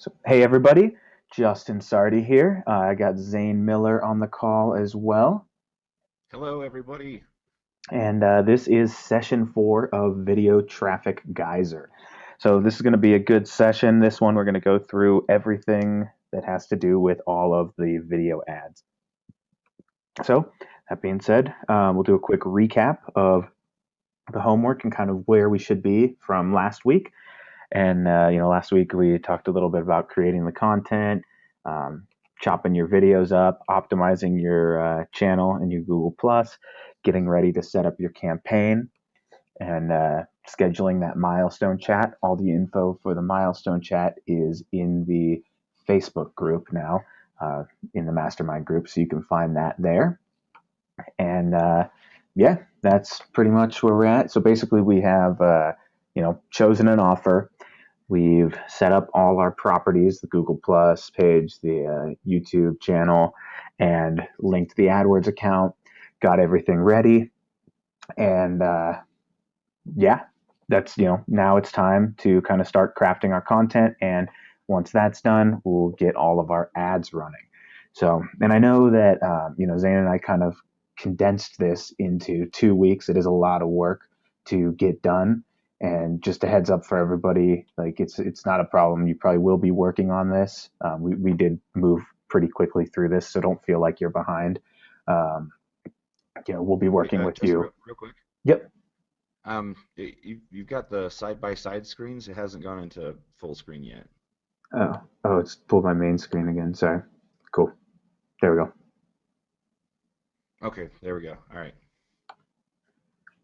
So, hey everybody, Justin Sardi here. I got Zane Miller on the call as well. Hello, everybody. And this is session 4 of Video Traffic Geyser. So this is going to be a good session. This one we're going to go through everything that has to do with all of the video ads. So that being said, we'll do a quick recap of the homework and kind of where we should be from last week. And last week we talked a little bit about creating the content, chopping your videos up, optimizing your channel and your Google Plus, getting ready to set up your campaign, and scheduling that milestone chat. All the info for the milestone chat is in the Facebook group now, in the mastermind group, so you can find that there. And yeah, that's pretty much where we're at. So basically, we have chosen an offer. We've set up all our properties, the Google Plus page, the YouTube channel, and linked the AdWords account, got everything ready. And yeah, that's, now it's time to kind of start crafting our content. And once that's done, we'll get all of our ads running. So, and I know that, Zane and I kind of condensed this into 2 weeks. It is a lot of work to get done. And just a heads up for everybody, like it's not a problem. You probably will be working on this. We did move pretty quickly through this, so don't feel like you're behind. Um, we'll be Wait, working with just you. real quick. Yep. You've got the side-by-side screens. It hasn't gone into full screen yet. Oh, it's pulled my main screen again. Sorry. Cool. There we go. Okay, there we go. All right,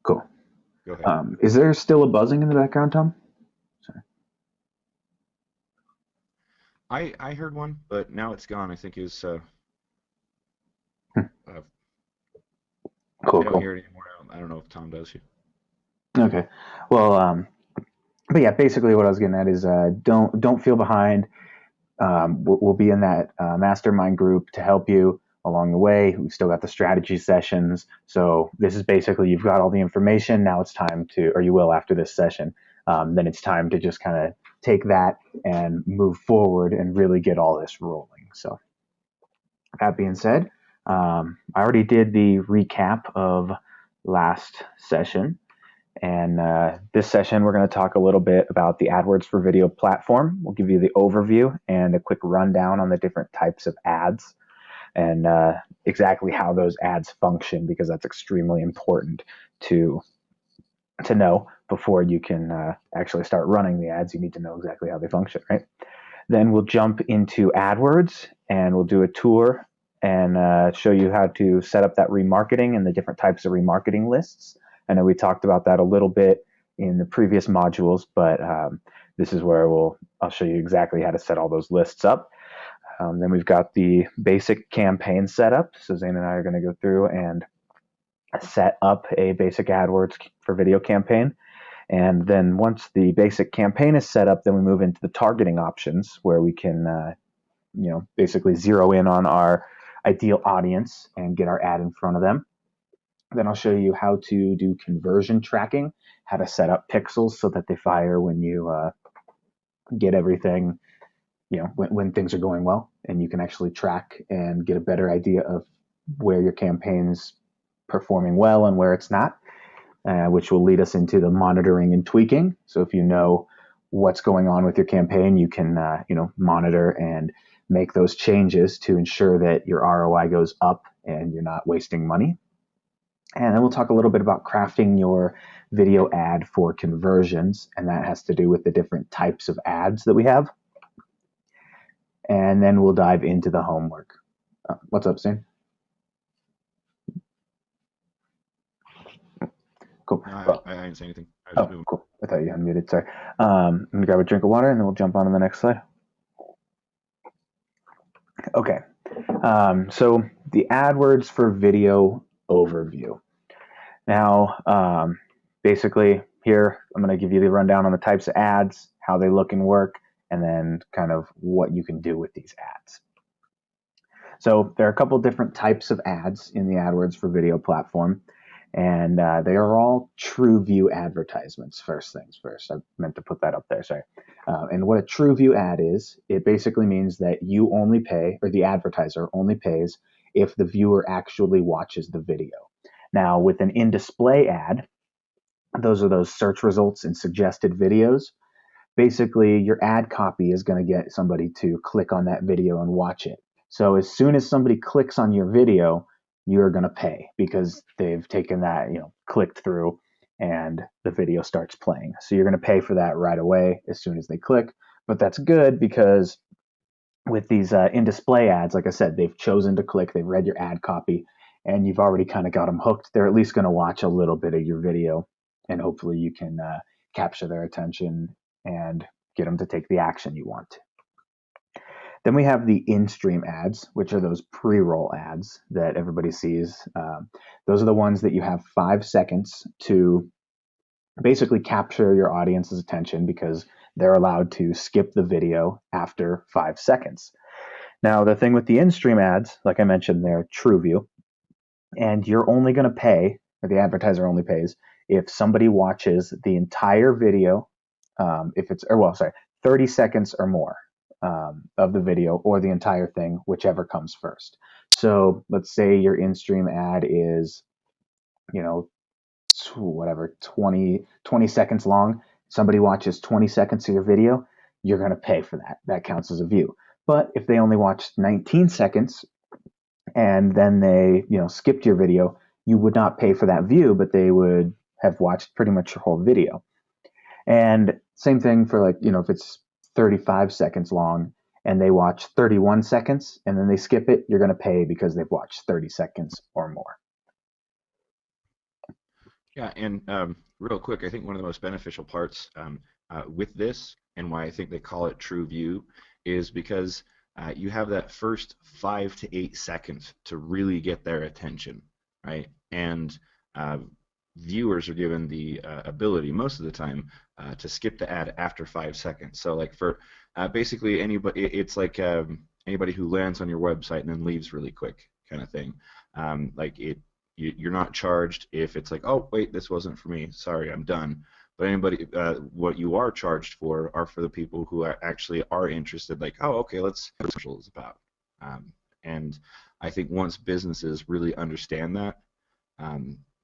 Cool. go ahead. Is there still a buzzing in the background, Tom? Sorry. I heard one, but now it's gone. I think is Hmm. uh, Cool, I don't cool. hear it anymore. I don't know if Tom does. Okay. Well, but yeah, basically what I was getting at is don't feel behind. We'll be in that mastermind group to help you along the way. We've still got the strategy sessions. So this is basically you've got all the information. Now it's time to, or you will after this session, then it's time to just kind of take that and move forward and really get all this rolling. So that being said, I already did the recap of last session. And this session, we're going to talk a little bit about the AdWords for Video platform. We'll give you the overview and a quick rundown on the different types of ads and exactly how those ads function, because that's extremely important to know before you can actually start running the ads. You need to know exactly how they function, right? Then we'll jump into AdWords and we'll do a tour and show you how to set up that remarketing and the different types of remarketing lists. I know we talked about that a little bit in the previous modules, but this is where I'll show you exactly how to set all those lists up. Then we've got the basic campaign setup. So Zane and I are going to go through and set up a basic AdWords for video campaign. And then once the basic campaign is set up, then we move into the targeting options where we can, basically zero in on our ideal audience and get our ad in front of them. Then I'll show you how to do conversion tracking, how to set up pixels so that they fire when you get everything, when things are going well, and you can actually track and get a better idea of where your campaign's performing well and where it's not. Which will lead us into the monitoring and tweaking. So if you know what's going on with your campaign, you can monitor and make those changes to ensure that your ROI goes up and you're not wasting money. And then we'll talk a little bit about crafting your video ad for conversions, and that has to do with the different types of ads that we have. And then we'll dive into the homework. What's up, Steve? Cool. No, Well, I didn't say anything. I was just oh, moving. cool. I thought you unmuted. Sorry. Let me grab a drink of water and then we'll jump on to the next slide. Okay. So the AdWords for Video overview. Now, basically, here I'm going to give you the rundown on the types of ads, how they look and work, and then kind of what you can do with these ads. So there are a couple different types of ads in the AdWords for Video platform. and they are all true view advertisements. First things first, I meant to put that up there, sorry. And what a true view ad is, it basically means that you only pay, or the advertiser only pays, if the viewer actually watches the video. Now, with an in-display ad, those are those search results and suggested videos. Basically, your ad copy is going to get somebody to click on that video and watch it. So as soon as somebody clicks on your video, you're going to pay because they've taken that, clicked through and the video starts playing. So you're going to pay for that right away as soon as they click. But that's good because with these in-display ads, like I said, they've chosen to click, they've read your ad copy, and you've already kind of got them hooked. They're at least going to watch a little bit of your video, and hopefully you can capture their attention and get them to take the action you want to. Then we have the in-stream ads, which are those pre-roll ads that everybody sees. Those are the ones that you have 5 seconds to basically capture your audience's attention because they're allowed to skip the video after 5 seconds. Now, the thing with the in-stream ads, like I mentioned, they're TrueView, and you're only going to pay, or the advertiser only pays, if somebody watches the entire video, if it's, 30 seconds or more of the video, or the entire thing, whichever comes first. So let's say your in-stream ad is, whatever, 20 seconds long. Somebody watches 20 seconds of your video, you're going to pay for that. That counts as a view. But if they only watched 19 seconds and then they, skipped your video, you would not pay for that view, but they would have watched pretty much your whole video. And same thing for if it's 35 seconds long and they watch 31 seconds and then they skip it, you're going to pay because they've watched 30 seconds or more. Yeah, and real quick, I think one of the most beneficial parts with this, and why I think they call it True View, is because you have that first 5 to 8 seconds to really get their attention, right? And viewers are given the ability most of the time to skip the ad after 5 seconds. So like for basically anybody, it's like anybody who lands on your website and then leaves really quick kind of thing. You're not charged if it's like, oh wait, this wasn't for me, sorry, I'm done. But anybody, what you are charged for are for the people who actually are interested. Like, oh, okay, let's see what social is about. And I think once businesses really understand that,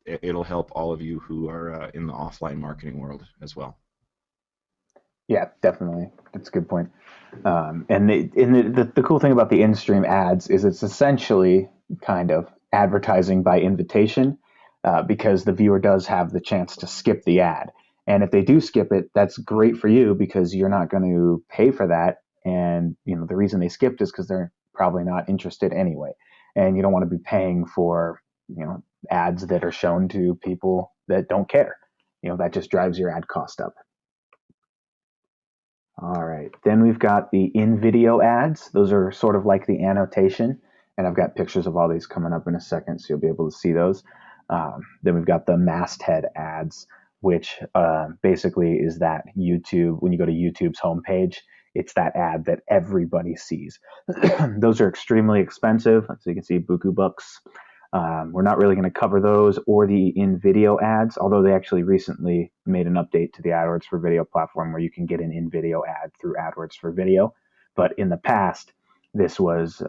it'll help all of you who are in the offline marketing world as well. Yeah, definitely. That's a good point. And the cool thing about the in-stream ads is it's essentially kind of advertising by invitation because the viewer does have the chance to skip the ad. And if they do skip it, that's great for you because you're not going to pay for that. And the reason they skipped is because they're probably not interested anyway. And you don't want to be paying for ads that are shown to people that don't care. That just drives your ad cost up. All right, then we've got the in-video ads. Those are sort of like the annotation, and I've got pictures of all these coming up in a second, so you'll be able to see those. Then we've got the masthead ads, which basically is that YouTube, when you go to YouTube's homepage, it's that ad that everybody sees. Those are extremely expensive, so you can see buku bucks. We're not really going to cover those or the in-video ads, although they actually recently made an update to the AdWords for Video platform where you can get an in-video ad through AdWords for Video. But in the past, this was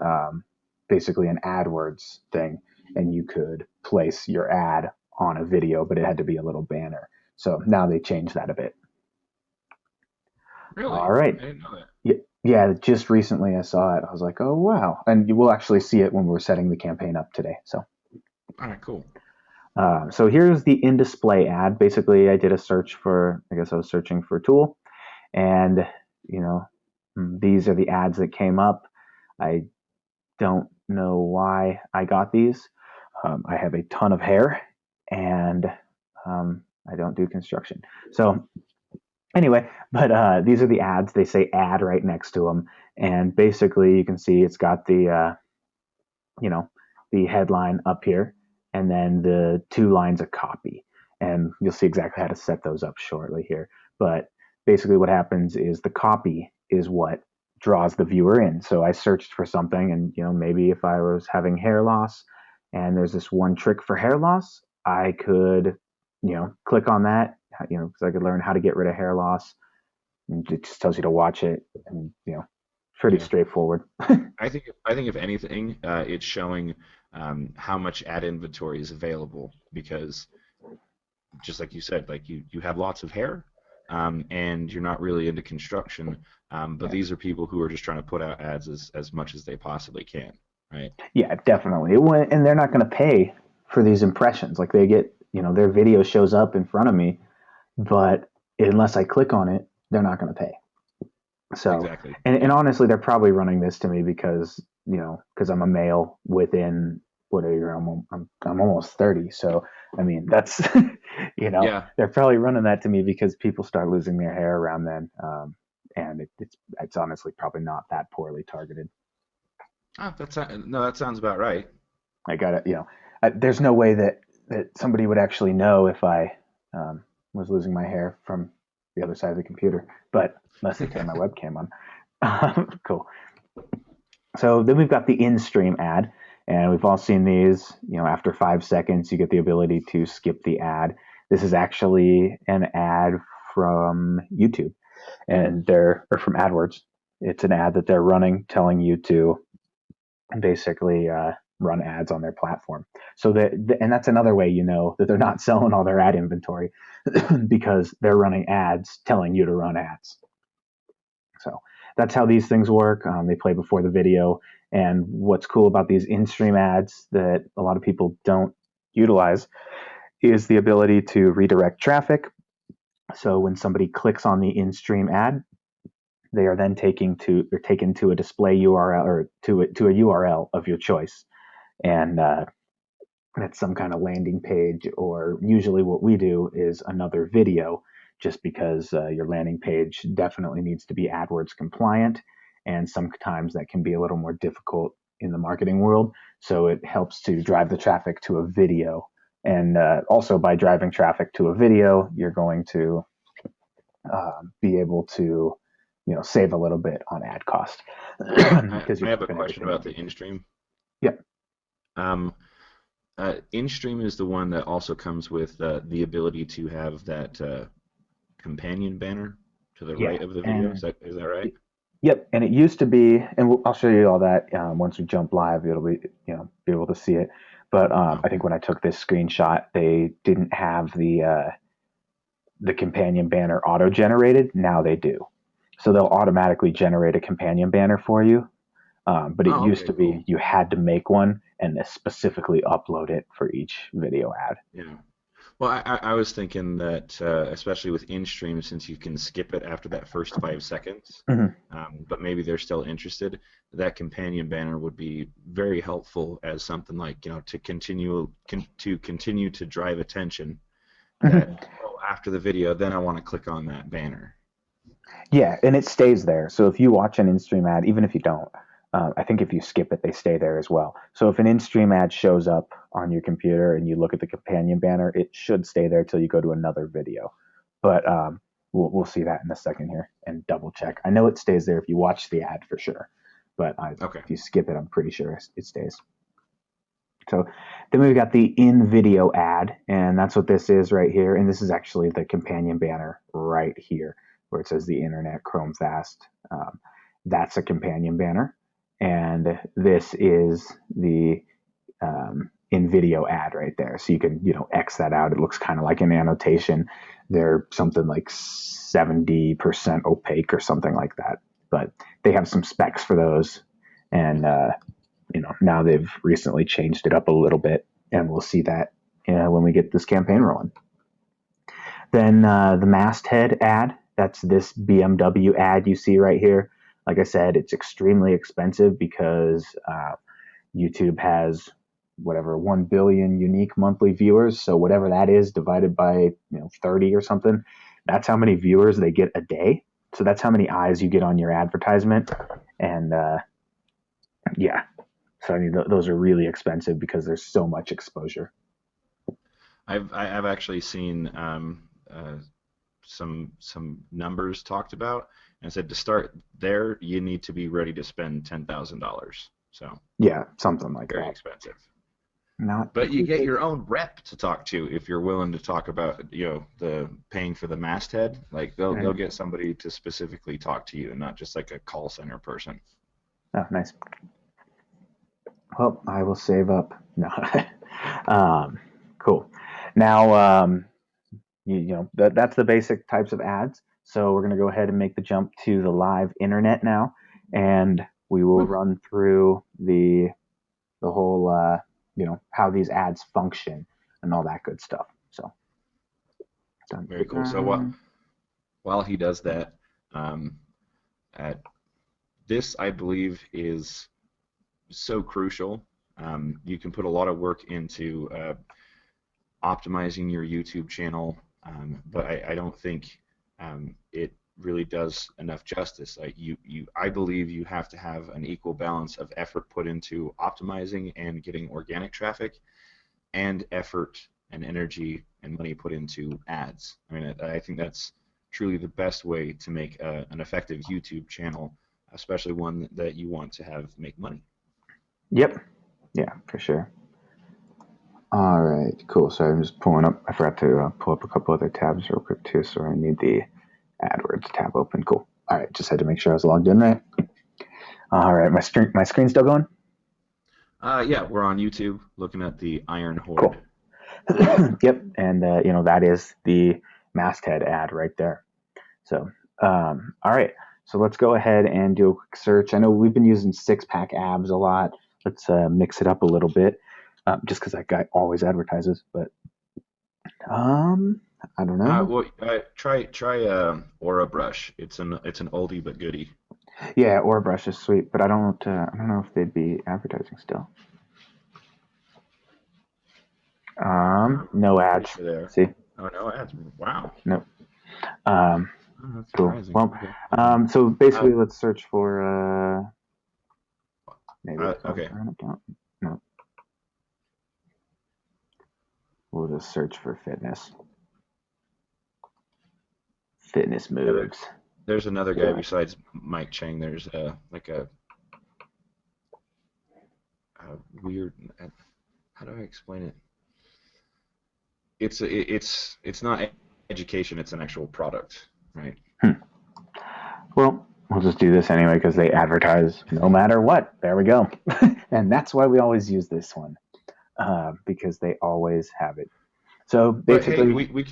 basically an AdWords thing, and you could place your ad on a video, but it had to be a little banner. So now they changed that a bit. Really? All right. I didn't know that. Yeah, just recently I saw it. I was like, oh, wow. And you will actually see it when we're setting the campaign up today. So. All right, cool. So here's the in-display ad. Basically, I did a search for, I guess I was searching for a tool, and these are the ads that came up. I don't know why I got these. I have a ton of hair, and I don't do construction. So anyway, but these are the ads. They say ad right next to them, and basically you can see it's got the the headline up here, and then the 2 lines of copy. And you'll see exactly how to set those up shortly here. But basically what happens is the copy is what draws the viewer in. So I searched for something, and maybe if I was having hair loss and there's this one trick for hair loss, I could, click on that, because I could learn how to get rid of hair loss. And it just tells you to watch it, and pretty Yeah. straightforward. I think if anything, it's showing how much ad inventory is available because just like you said, like you have lots of hair, and you're not really into construction, but Yeah, these are people who are just trying to put out ads as much as they possibly can, right? yeah, definitely. And they're not going to pay for these impressions. Like they get, their video shows up in front of me, but unless I click on it, they're not going to pay. So, Exactly. and Yeah. honestly, they're probably running this to me because because I'm a male within what are you? I'm almost 30. So, I mean, that's Yeah. they're probably running that to me because people start losing their hair around then, and it's honestly probably not that poorly targeted. Ah, no, that sounds about right. I got to there's no way that somebody would actually know if I was losing my hair from the other side of the computer, but unless they turn my webcam on. Cool. So then we've got the in-stream ad, and we've all seen these. After 5 seconds, you get the ability to skip the ad. This is actually an ad from YouTube, and or from AdWords. It's an ad that they're running, telling you to basically run ads on their platform. So and that's another way that they're not selling all their ad inventory because they're running ads telling you to run ads. So that's how these things work. They play before the video. And what's cool about these in-stream ads that a lot of people don't utilize is the ability to redirect traffic. So when somebody clicks on the in-stream ad, they are then taken to a display URL or to a URL of your choice, and that's some kind of landing page, or usually what we do is another video, just because your landing page definitely needs to be AdWords compliant, and sometimes that can be a little more difficult in the marketing world. So it helps to drive the traffic to a video, and also by driving traffic to a video, you're going to be able to save a little bit on ad cost I, because I you're have a dropping question everything in about the YouTube. in-stream. Yep. Um, in-stream is the one that also comes with the ability to have that companion banner to the Yeah. right of the video. And Is that right? yep, and it used to be, and I'll show you all that once we jump live. It'll be, be able to see it. But I Okay. think when I took this screenshot, they didn't have the companion banner auto generated. Now they do, so they'll automatically generate a companion banner for you. But it Oh, used okay, to cool. be you had to make one and specifically upload it for each video ad. Yeah. Well, I was thinking that especially with in-stream, since you can skip it after that first 5 seconds, Mhm. but maybe they're still interested, that companion banner would be very helpful as something like, to continue to drive attention that, Mhm. oh, after the video, then I want to click on that banner. Yeah, and it stays there. So if you watch an in-stream ad, even if you don't, I think if you skip it, they stay there as well. So if an in-stream ad shows up on your computer and you look at the companion banner, it should stay there till you go to another video. But we'll see that in a second here and double check. I know it stays there if you watch the ad for sure, but Okay. if you skip it, I'm pretty sure it stays. So then we've got the in-video ad, and that's what this is right here. And this is actually the companion banner right here, where it says the Internet Chrome Fast. That's a companion banner, and this is the in-video ad right there. So you can X that out. It looks kind of like an annotation. They're something like 70% opaque or something like that, but they have some specs for those, and now they've recently changed it up a little bit, and we'll see that when we get this campaign rolling. Then the masthead ad, that's this BMW ad you see right here. Like I said, it's extremely expensive because YouTube has whatever 1 billion unique monthly viewers. So whatever that is divided by 30 or something, that's how many viewers they get a day. So that's how many eyes you get on your advertisement. And yeah, so I mean, those are really expensive because there's so much exposure. I've actually seen some numbers talked about and said to start there, you need to be ready to spend $10,000. So Yeah, something like very that. expensive. Not the But you get your QZX. own rep to talk to if you're willing to talk about, the paying for the masthead. Like they'll Right. get somebody to specifically talk to you, and not just like a call center person. Oh, nice. Well, I will save up. No. um, cool. Now, that's the basic types of ads. So we're going to go ahead and make the jump to the live internet now, and we will Woo. run through the whole how these ads function and all that good stuff. So dun, Very dun, cool. So dun. while he does that, um, at this I believe is so crucial. You can put a lot of work into optimizing your YouTube channel, but I don't think it really does enough justice. I believe you have to have an equal balance of effort put into optimizing and getting organic traffic, and effort and energy and money put into ads. I mean, I think that's truly the best way to make an effective YouTube channel, especially one that you want to have make money. Yep. Yeah, for sure. All right, cool. So I'm just pulling up. I forgot to pull up a couple other tabs real quick too. So I need the AdWords tab open. Cool. All right, just had to make sure I was logged in right. All right, my screen's still going. Yeah, we're on YouTube looking at the Iron Cool. Horde. Yep, and that is the masthead ad right there. So, all right. So let's go ahead and do a quick search. I know we've been using six pack abs a lot. Let's mix it up a little bit, just because that guy always advertises. But I don't know. Well, try Aura Brush. It's an oldie but goodie. Yeah, or brush is sweet, but I don't know if they'd be advertising still. No Pretty ads. sure there. See, Oh, no ads. Wow. nope. Um, Oh, that's cool. surprising. Well, Okay. so Uh, basically, let's search for maybe a okay. current account. No, we'll just search for fitness Yeah, moves. there's another guy besides Mike Chang. There's like a weird. How do I explain it? It's not education. It's an actual product, right? Hmm. Well, we'll just do this anyway because they advertise no matter what. There we go. And that's why we always use this one, because they always have it. So But hey, basically, oh yeah, we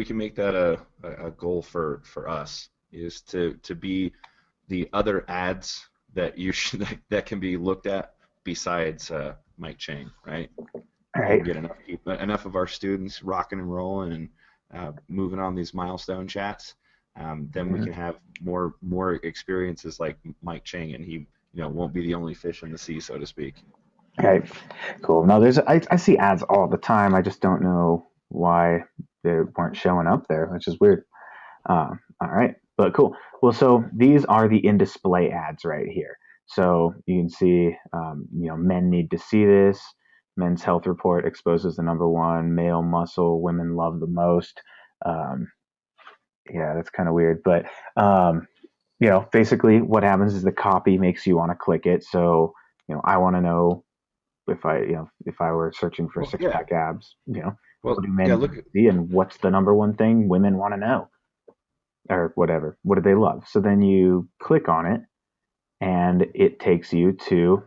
can make that a goal for us, is to be the other ads that you should that can be looked at besides Mike Chang, right? all We can right. get enough of our students rocking and rolling and moving on these milestone chats. Then we Mhm. can have more experiences like Mike Chang, and he won't be the only fish in the sea, so to speak. Okay, cool. No, I see ads all the time. I just don't know why they weren't showing up there, which is weird. All right, but cool. Well, so these are the in-display ads right here. So you can see, men need to see this. Men's Health Report exposes the number one male muscle women love the most. Um, yeah, that's kind of weird, but basically what happens is the copy makes you want to click it. So I want to know if I were searching for Well, six yeah. pack abs, what Well, do yeah. men Look. see and what's the number one thing women want to know or whatever. What do they love? So then you click on it and it takes you to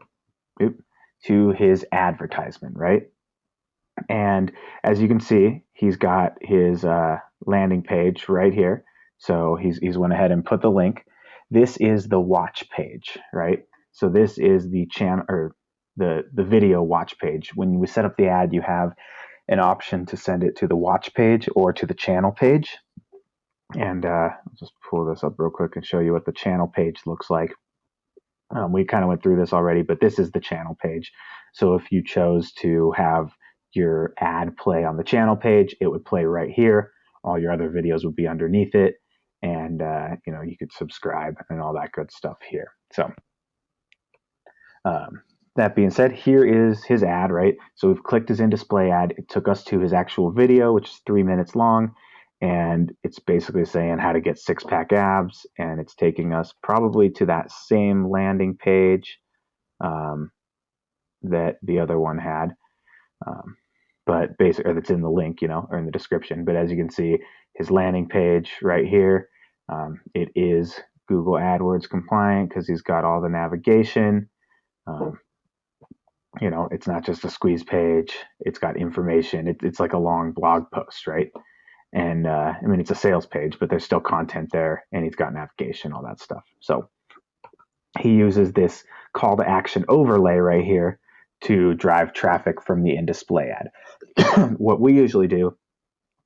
his advertisement, right? And as you can see, he's got his landing page right here. So he's went ahead and put the link. This is the watch page, right? So this is the channel or the video watch page. When we set up the ad, you have an option to send it to the watch page or to the channel page. And I'll just pull this up real quick and show you what the channel page looks like. We kind of went through this already, but this is the channel page. So if you chose to have your ad play on the channel page, it would play right here. All your other videos would be underneath it, and you could subscribe and all that good stuff here. So that being said, here is his ad, right? So we've clicked his in-display ad. It took us to his actual video, which is 3 minutes long, and it's basically saying how to get six-pack abs, and it's taking us probably to that same landing page. Um, that the other one had. Um, but basically, or that's in the link, or in the description. But as you can see, his landing page right here, it is Google AdWords compliant because he's got all the navigation. Um, it's not just a squeeze page. It's got information. It's like a long blog post, right? And I mean, it's a sales page, but there's still content there, and he's got navigation, all that stuff. So he uses this call to action overlay right here to drive traffic from the in-display ad. What we usually do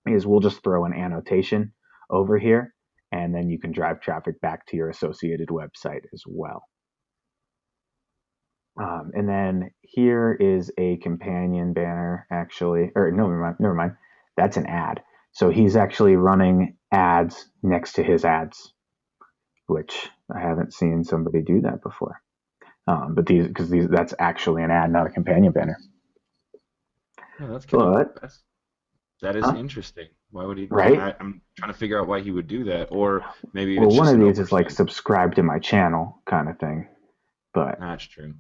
is we'll just throw an annotation over here, and then you can drive traffic back to your associated website as well. And then here is a companion banner, actually, or no, never mind. That's an ad. So he's actually running ads next to his ads, which I haven't seen somebody do that before. But that's actually an ad, not a companion banner. Yeah, that's kind of But that is interesting. Why would he? right? I'm trying to figure out why he would do that, or maybe Well, it's one just of an these is like oversight. subscribe to my channel kind of thing. But That's true.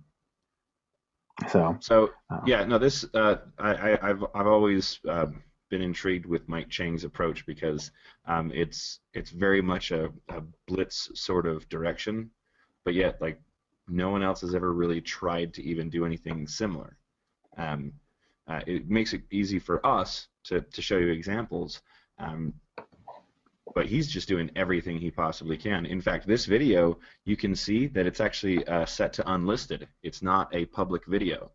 so So um, yeah, no, this I've always been intrigued with Mike Chang's approach because it's very much a blitz sort of direction, but yet like no one else has ever really tried to even do anything similar. Um, it makes it easy for us to show you examples, um, but he's just doing everything he possibly can. In fact, this video, you can see that it's actually set to unlisted. It's not a public video.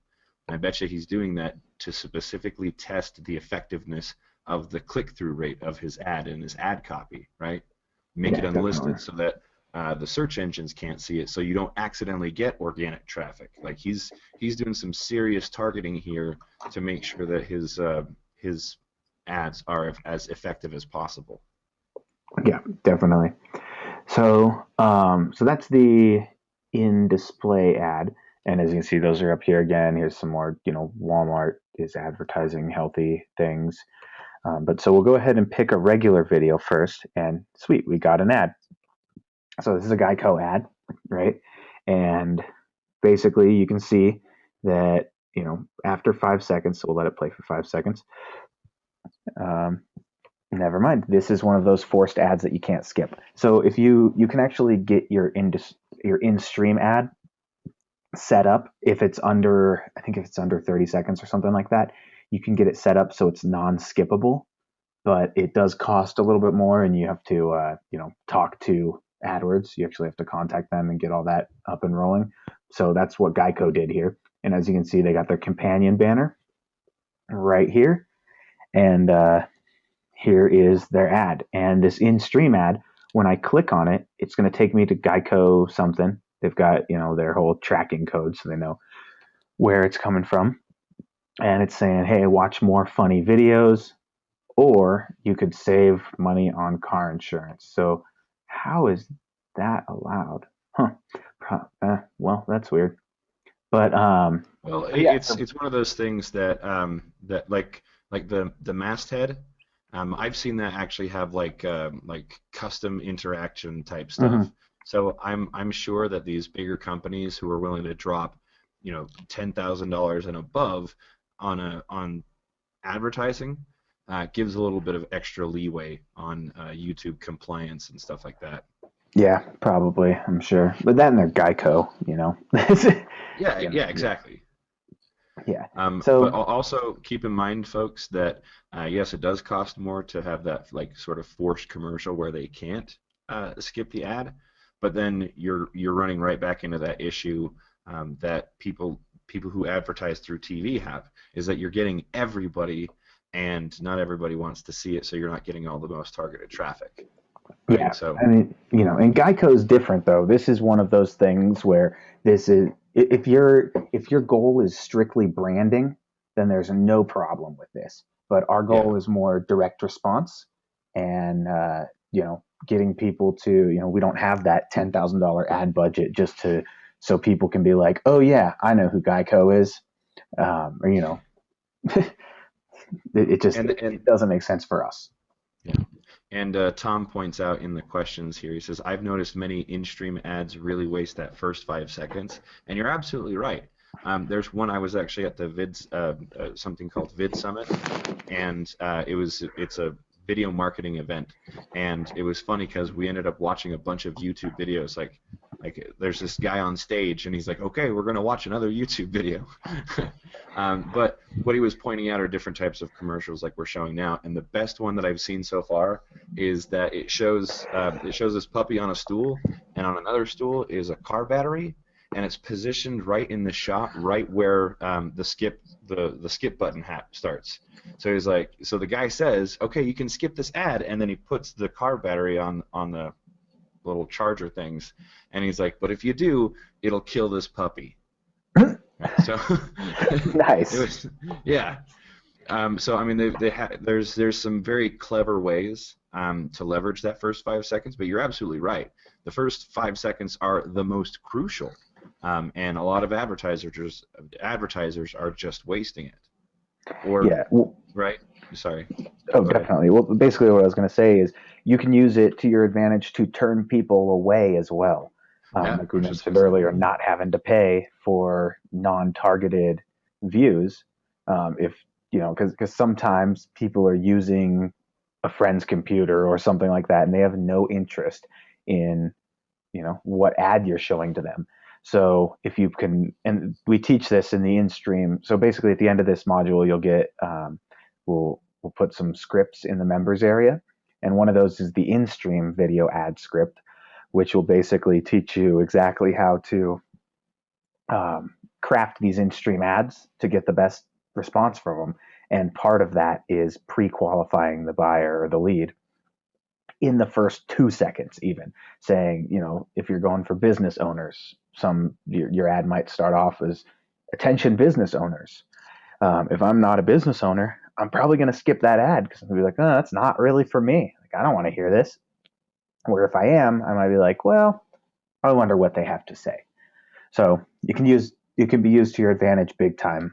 And I bet you he's doing that to specifically test the effectiveness of the click-through rate of his ad and his ad copy, right? Make it yeah, definitely. unlisted so that the search engines can't see it, so you don't accidentally get organic traffic. Like he's doing some serious targeting here to make sure that his ads are as effective as possible. Yeah, definitely. So that's the in-display ad, and as you can see, those are up here again. Here's some more. Walmart is advertising healthy things. But so we'll go ahead and pick a regular video first, and sweet, we got an ad. So this is a Geico ad, right? And basically, you can see that after 5 seconds, so we'll let it play for 5 seconds. Um, Never mind. This is one of those forced ads that you can't skip. So if you can actually get your in-stream ad set up if it's under, I think if it's under 30 seconds or something like that, you can get it set up so it's non-skippable, but it does cost a little bit more, and you have to talk to AdWords. You actually have to contact them and get all that up and rolling. So that's what Geico did here. And as you can see, they got their companion banner right here, and here is their ad. And this in-stream ad, when I click on it, it's going to take me to Geico something. They've got, their whole tracking code so they know where it's coming from. And it's saying, hey, watch more funny videos, or you could save money on car insurance. So how is that allowed? Huh. Well, that's weird. But Well, yeah, it's one of those things that that like the masthead. I've seen that actually have like custom interaction type mhm. stuff. So I'm sure that these bigger companies who are willing to drop, $10,000 and above on advertising gives a little bit of extra leeway on YouTube compliance and stuff like that. Yeah, probably, I'm sure. But that and their Geico. Yeah, Yeah, yeah, yeah, exactly. yeah. But So also keep in mind, folks, that yes, it does cost more to have that like sort of forced commercial where they can't skip the ad, but then you're running right back into that issue that people who advertise through TV have, is that you're getting everybody, and not everybody wants to see it, so you're not getting all the most targeted traffic, right? yeah, So I mean, and Geico's different though. This is one of those things where this is if your goal is strictly branding, then there's no problem with this. But our yeah, goal is more direct response, and getting people to we don't have that $10,000 ad budget just to so people can be like, oh yeah, I know who Geico is, or it just and it doesn't make sense for us. yeah. And Tom points out in the questions here, he says, I've noticed many in-stream ads really waste that first 5 seconds. And you're absolutely right. There's one I was actually at the something called Vid Summit, and it's a video marketing event, and it was funny because we ended up watching a bunch of YouTube videos. Like there's this guy on stage, and he's like, "Okay, we're gonna watch another YouTube video." But what he was pointing out are different types of commercials, like we're showing now. And the best one that I've seen so far is that it shows this puppy on a stool, and on another stool is a car battery, and it's positioned right in the shot, right where the skip button starts. So he's like, so the guy says, okay, you can skip this ad, and then he puts the car battery on the little charger things, and he's like, but if you do, it'll kill this puppy. Right, so Nice. it was, yeah. So I mean, there's some very clever ways to leverage that first 5 seconds, but you're absolutely right. The first 5 seconds are the most crucial, and a lot of advertisers are just wasting it. Or Yeah. Well, right? Sorry. oh, Go ahead. definitely. Well, basically, what I was going to say is you can use it to your advantage to turn people away as well. Yeah, Like I we was just mentioned gonna say. earlier, not having to pay for non-targeted views. If because sometimes people are using a friend's computer or something like that, and they have no interest in what ad you're showing to them. So if you can, and we teach this in the in-stream. So basically, at the end of this module, you'll get we'll put some scripts in the members area, and one of those is the in-stream video ad script, which will basically teach you exactly how to craft these in-stream ads to get the best response from them. And part of that is pre-qualifying the buyer or the lead in the first 2 seconds, even saying, if you're going for business owners, your ad might start off as attention business owners. If I'm not a business owner, I'm probably going to skip that ad because I'll be like, oh, that's not really for me. Like, I don't want to hear this. Where if I am, I might be like, well, I wonder what they have to say. So it can be used to your advantage big time,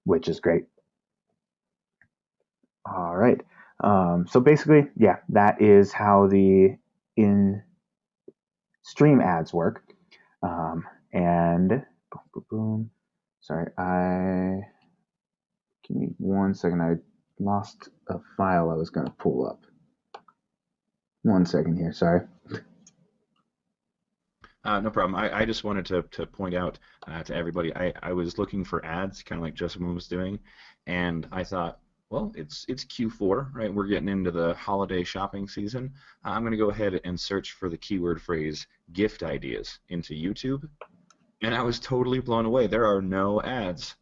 which is great. All right. So basically, yeah, that is how the in stream ads work. And boom, boom, boom. Sorry, give me 1 second. I lost a file I was going to pull up. 1 second here. Sorry. No problem. I just wanted to point out to everybody, I was looking for ads, kind of like Justin was doing, and I thought, well, it's Q4, right? We're getting into the holiday shopping season. I'm going to go ahead and search for the keyword phrase gift ideas into YouTube, and I was totally blown away. There are no ads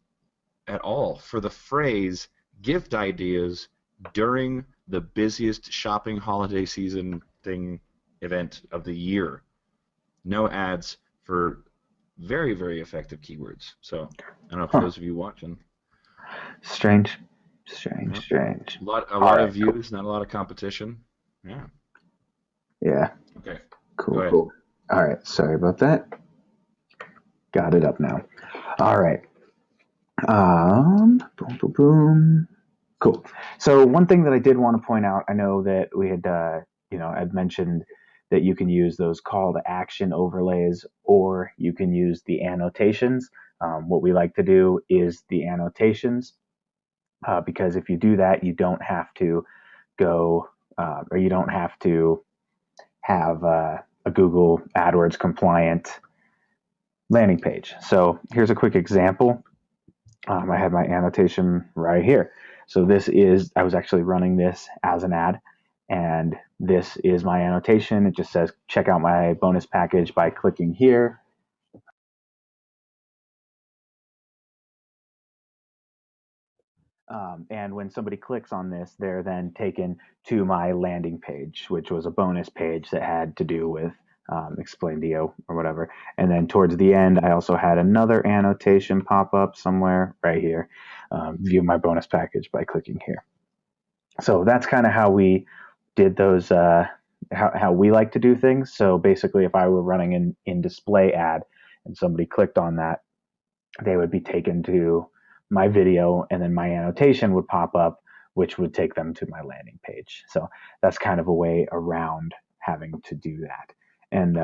at all for the phrase gift ideas during the busiest shopping holiday season event of the year. No ads for very, very effective keywords. So I don't know if Huh. those of you watching. Strange. Yeah. Strange. A All lot right. of views, not a lot of competition. Yeah. Yeah. Okay. Go Cool. ahead. Cool. All right. Sorry about that. Got it up now. All right. Boom, boom, boom. Cool. So one thing that I did want to point out, I know that we had, I'd mentioned that you can use those call to action overlays, or you can use the annotations. What we like to do is the annotations, because if you do that, you don't have to go, or you don't have to have a Google AdWords compliant landing page. So here's a quick example. I have my annotation right here. So I was actually running this as an ad, and this is my annotation. It just says, check out my bonus package by clicking here. And when somebody clicks on this, they're then taken to my landing page, which was a bonus page that had to do with Explain Dio or whatever. And then towards the end, I also had another annotation pop up somewhere right here. View my bonus package by clicking here. So that's kind of how we did those, how we like to do things. So basically, if I were running an in display ad and somebody clicked on that, they would be taken to my video, and then my annotation would pop up, which would take them to my landing page. So that's kind of a way around having to do that. And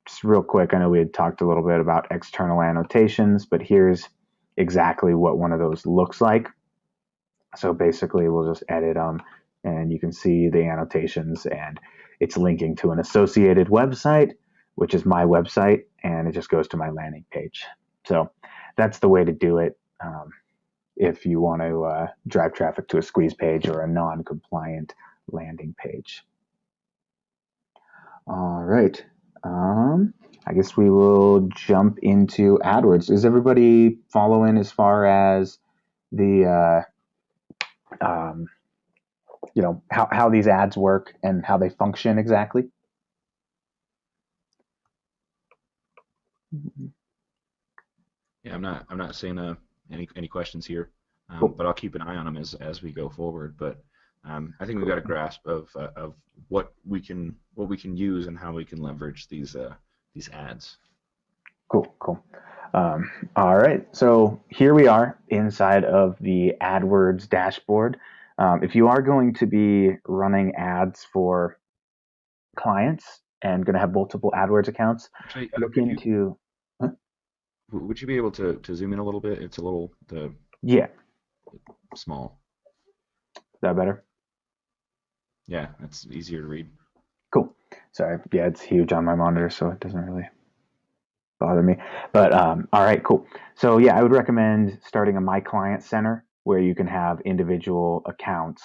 just real quick, I know we had talked a little bit about external annotations, but here's exactly what one of those looks like. So basically, we'll just edit them, and you can see the annotations, and it's linking to an associated website, which is my website, and it just goes to my landing page. So that's the way to do it if you want to drive traffic to a squeeze page or a non-compliant landing page. All right. I guess we will jump into AdWords. Is everybody following as far as the how these ads work and how they function exactly? Yeah, I'm not seeing any questions here, Cool. but I'll keep an eye on them as we go forward. But I think we've got a grasp of what we can use and how we can leverage these ads. Cool. All right, so here we are inside of the AdWords dashboard. If you are going to be running ads for clients and going to have multiple AdWords accounts, Actually, look into. Huh? would you be able to zoom in a little bit? It's a little Yeah, small. is that better? Yeah, that's easier to read. Cool. Sorry. Yeah, it's huge on my monitor, so it doesn't really bother me. But all right, cool. So yeah, I would recommend starting a My Client Center where you can have individual accounts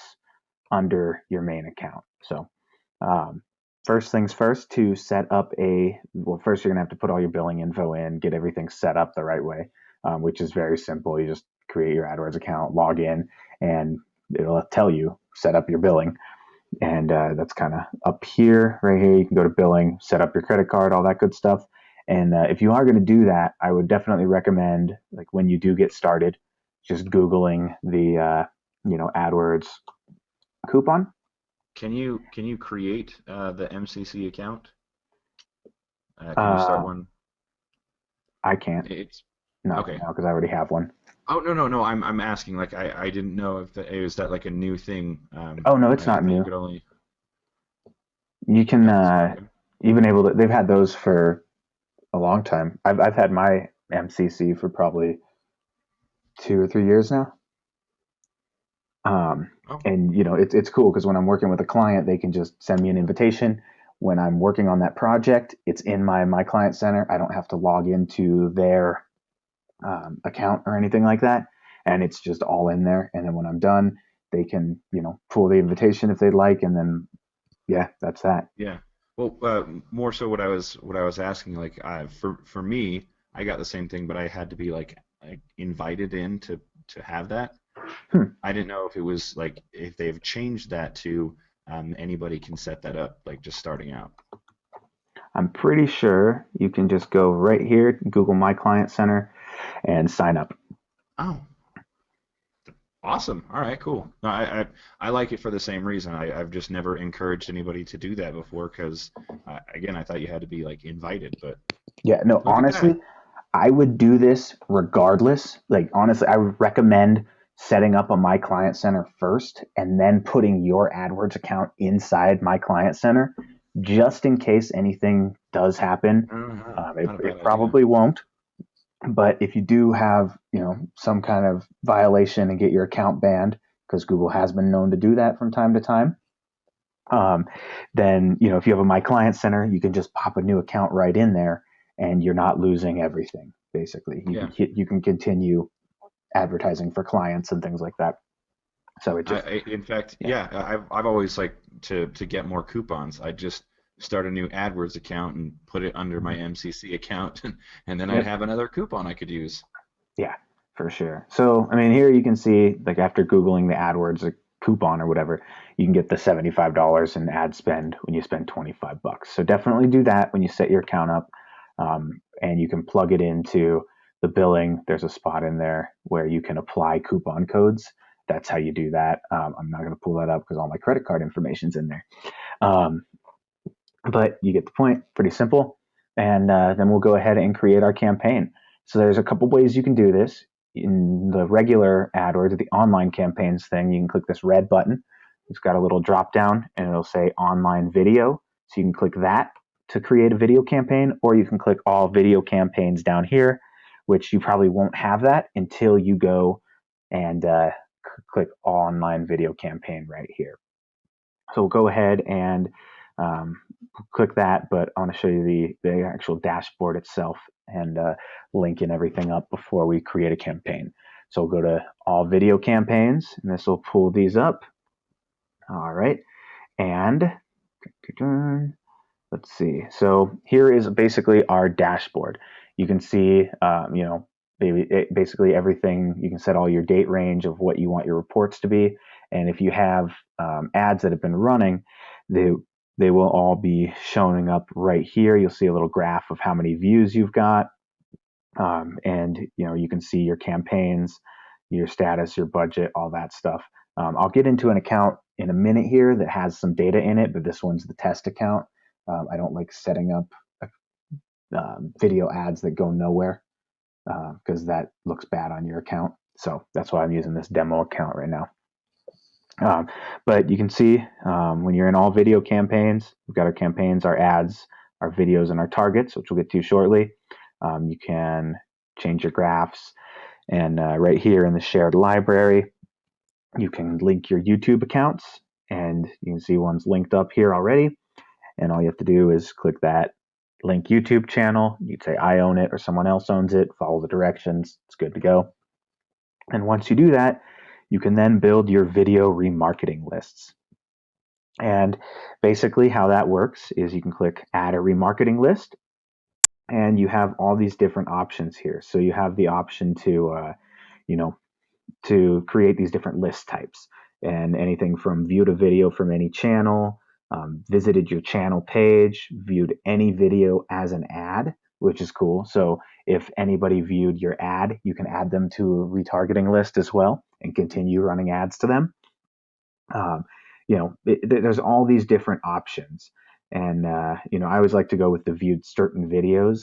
under your main account. So um, first things first, to set up first you're gonna have to put all your billing info in, get everything set up the right way, which is very simple. You just create your AdWords account, log in, and it'll tell you set up your billing. And that's kind of up here, right here. You can go to billing, set up your credit card, all that good stuff. And if you are going to do that, I would definitely recommend, like when you do get started, just Googling the AdWords coupon. Can you create the MCC account? Can you start Uh, one? I can't, It's not right okay. now because I already have one. Oh, no. I'm asking, like, I didn't know if is that like a new thing. Oh no, it's I not thought you new. could only. You can Okay. even able to. They've had those for a long time. I've had my MCC for probably 2 or 3 years now. Um, Oh, and it's cool because when I'm working with a client, they can just send me an invitation. When I'm working on that project, it's in my client center. I don't have to log into their account or anything like that, and it's just all in there. And then when I'm done, they can pull the invitation if they'd like, and then yeah, that's that. yeah. Well, more so what I was asking, like, for me, I got the same thing, but I had to be like invited in to have that. Hmm. I didn't know if it was like if they've changed that to anybody can set that up, like just starting out. I'm pretty sure you can just go right here, Google My Client Center, and sign up. Oh, awesome. All right, cool. No, I like it for the same reason. I've just never encouraged anybody to do that before because, again, I thought you had to be like invited, but Yeah, no, look at that. honestly, I would do this regardless. Like, honestly, I would recommend setting up a My Client Center first and then putting your AdWords account inside My Client Center just in case anything does happen. It, Not a bad it idea. probably won't. But if you do have, some kind of violation and get your account banned, because Google has been known to do that from time to time, um, then if you have a My Client Center, you can just pop a new account right in there, and you're not losing everything. Basically, Yeah. you can continue advertising for clients and things like that. So it just In fact, yeah yeah, I've always like to get more coupons. I just start a new AdWords account and put it under my MCC account, and then I'd yep have another coupon I could use. yeah for sure. So I mean, here you can see like after googling the AdWords coupon or whatever, you can get the $75 in ad spend when you spend $25. So definitely do that when you set your account up, and you can plug it into the billing. There's a spot in there where you can apply coupon codes. That's how you do that. I'm not going to pull that up because all my credit card information's in there. Um, but you get the point. Pretty simple. And then we'll go ahead and create our campaign. So there's a couple ways you can do this. In the regular AdWords, the online campaigns thing, you can click this red button. It's got a little drop down and it'll say online video. So you can click that. to create a video campaign, or you can click all video campaigns down here, which you probably won't have that until you go and click online video campaign right here. So we'll go ahead and click that, but I want to show you the actual dashboard itself and linking everything up before we create a campaign. So we'll go to all video campaigns, and this will pull these up. All right, and let's see. So here is basically our dashboard. You can see, basically everything. You can set all your date range of what you want your reports to be, and if you have ads that have been running, they will all be showing up right here. You'll see a little graph of how many views you've got, and you can see your campaigns, your status, your budget, all that stuff. I'll get into an account in a minute here that has some data in it, but this one's the test account. I don't like setting up video ads that go nowhere because that looks bad on your account. So that's why I'm using this demo account right now. But you can see when you're in all video campaigns, we've got our campaigns, our ads, our videos, and our targets, which we'll get to shortly. You can change your graphs, and right here in the shared library, you can link your YouTube accounts, and you can see one's linked up here already. And all you have to do is click that link YouTube channel. You'd say I own it or someone else owns it, follow the directions, it's good to go. And once you do that, you can then build your video remarketing lists. And basically how that works is you can click add a remarketing list, and you have all these different options here. So you have the option to, to create these different list types, and anything from viewed a video from any channel, visited your channel page, viewed any video as an ad, which is cool. So if anybody viewed your ad, you can add them to a retargeting list as well and continue running ads to them. There's all these different options. And, I always like to go with the viewed certain videos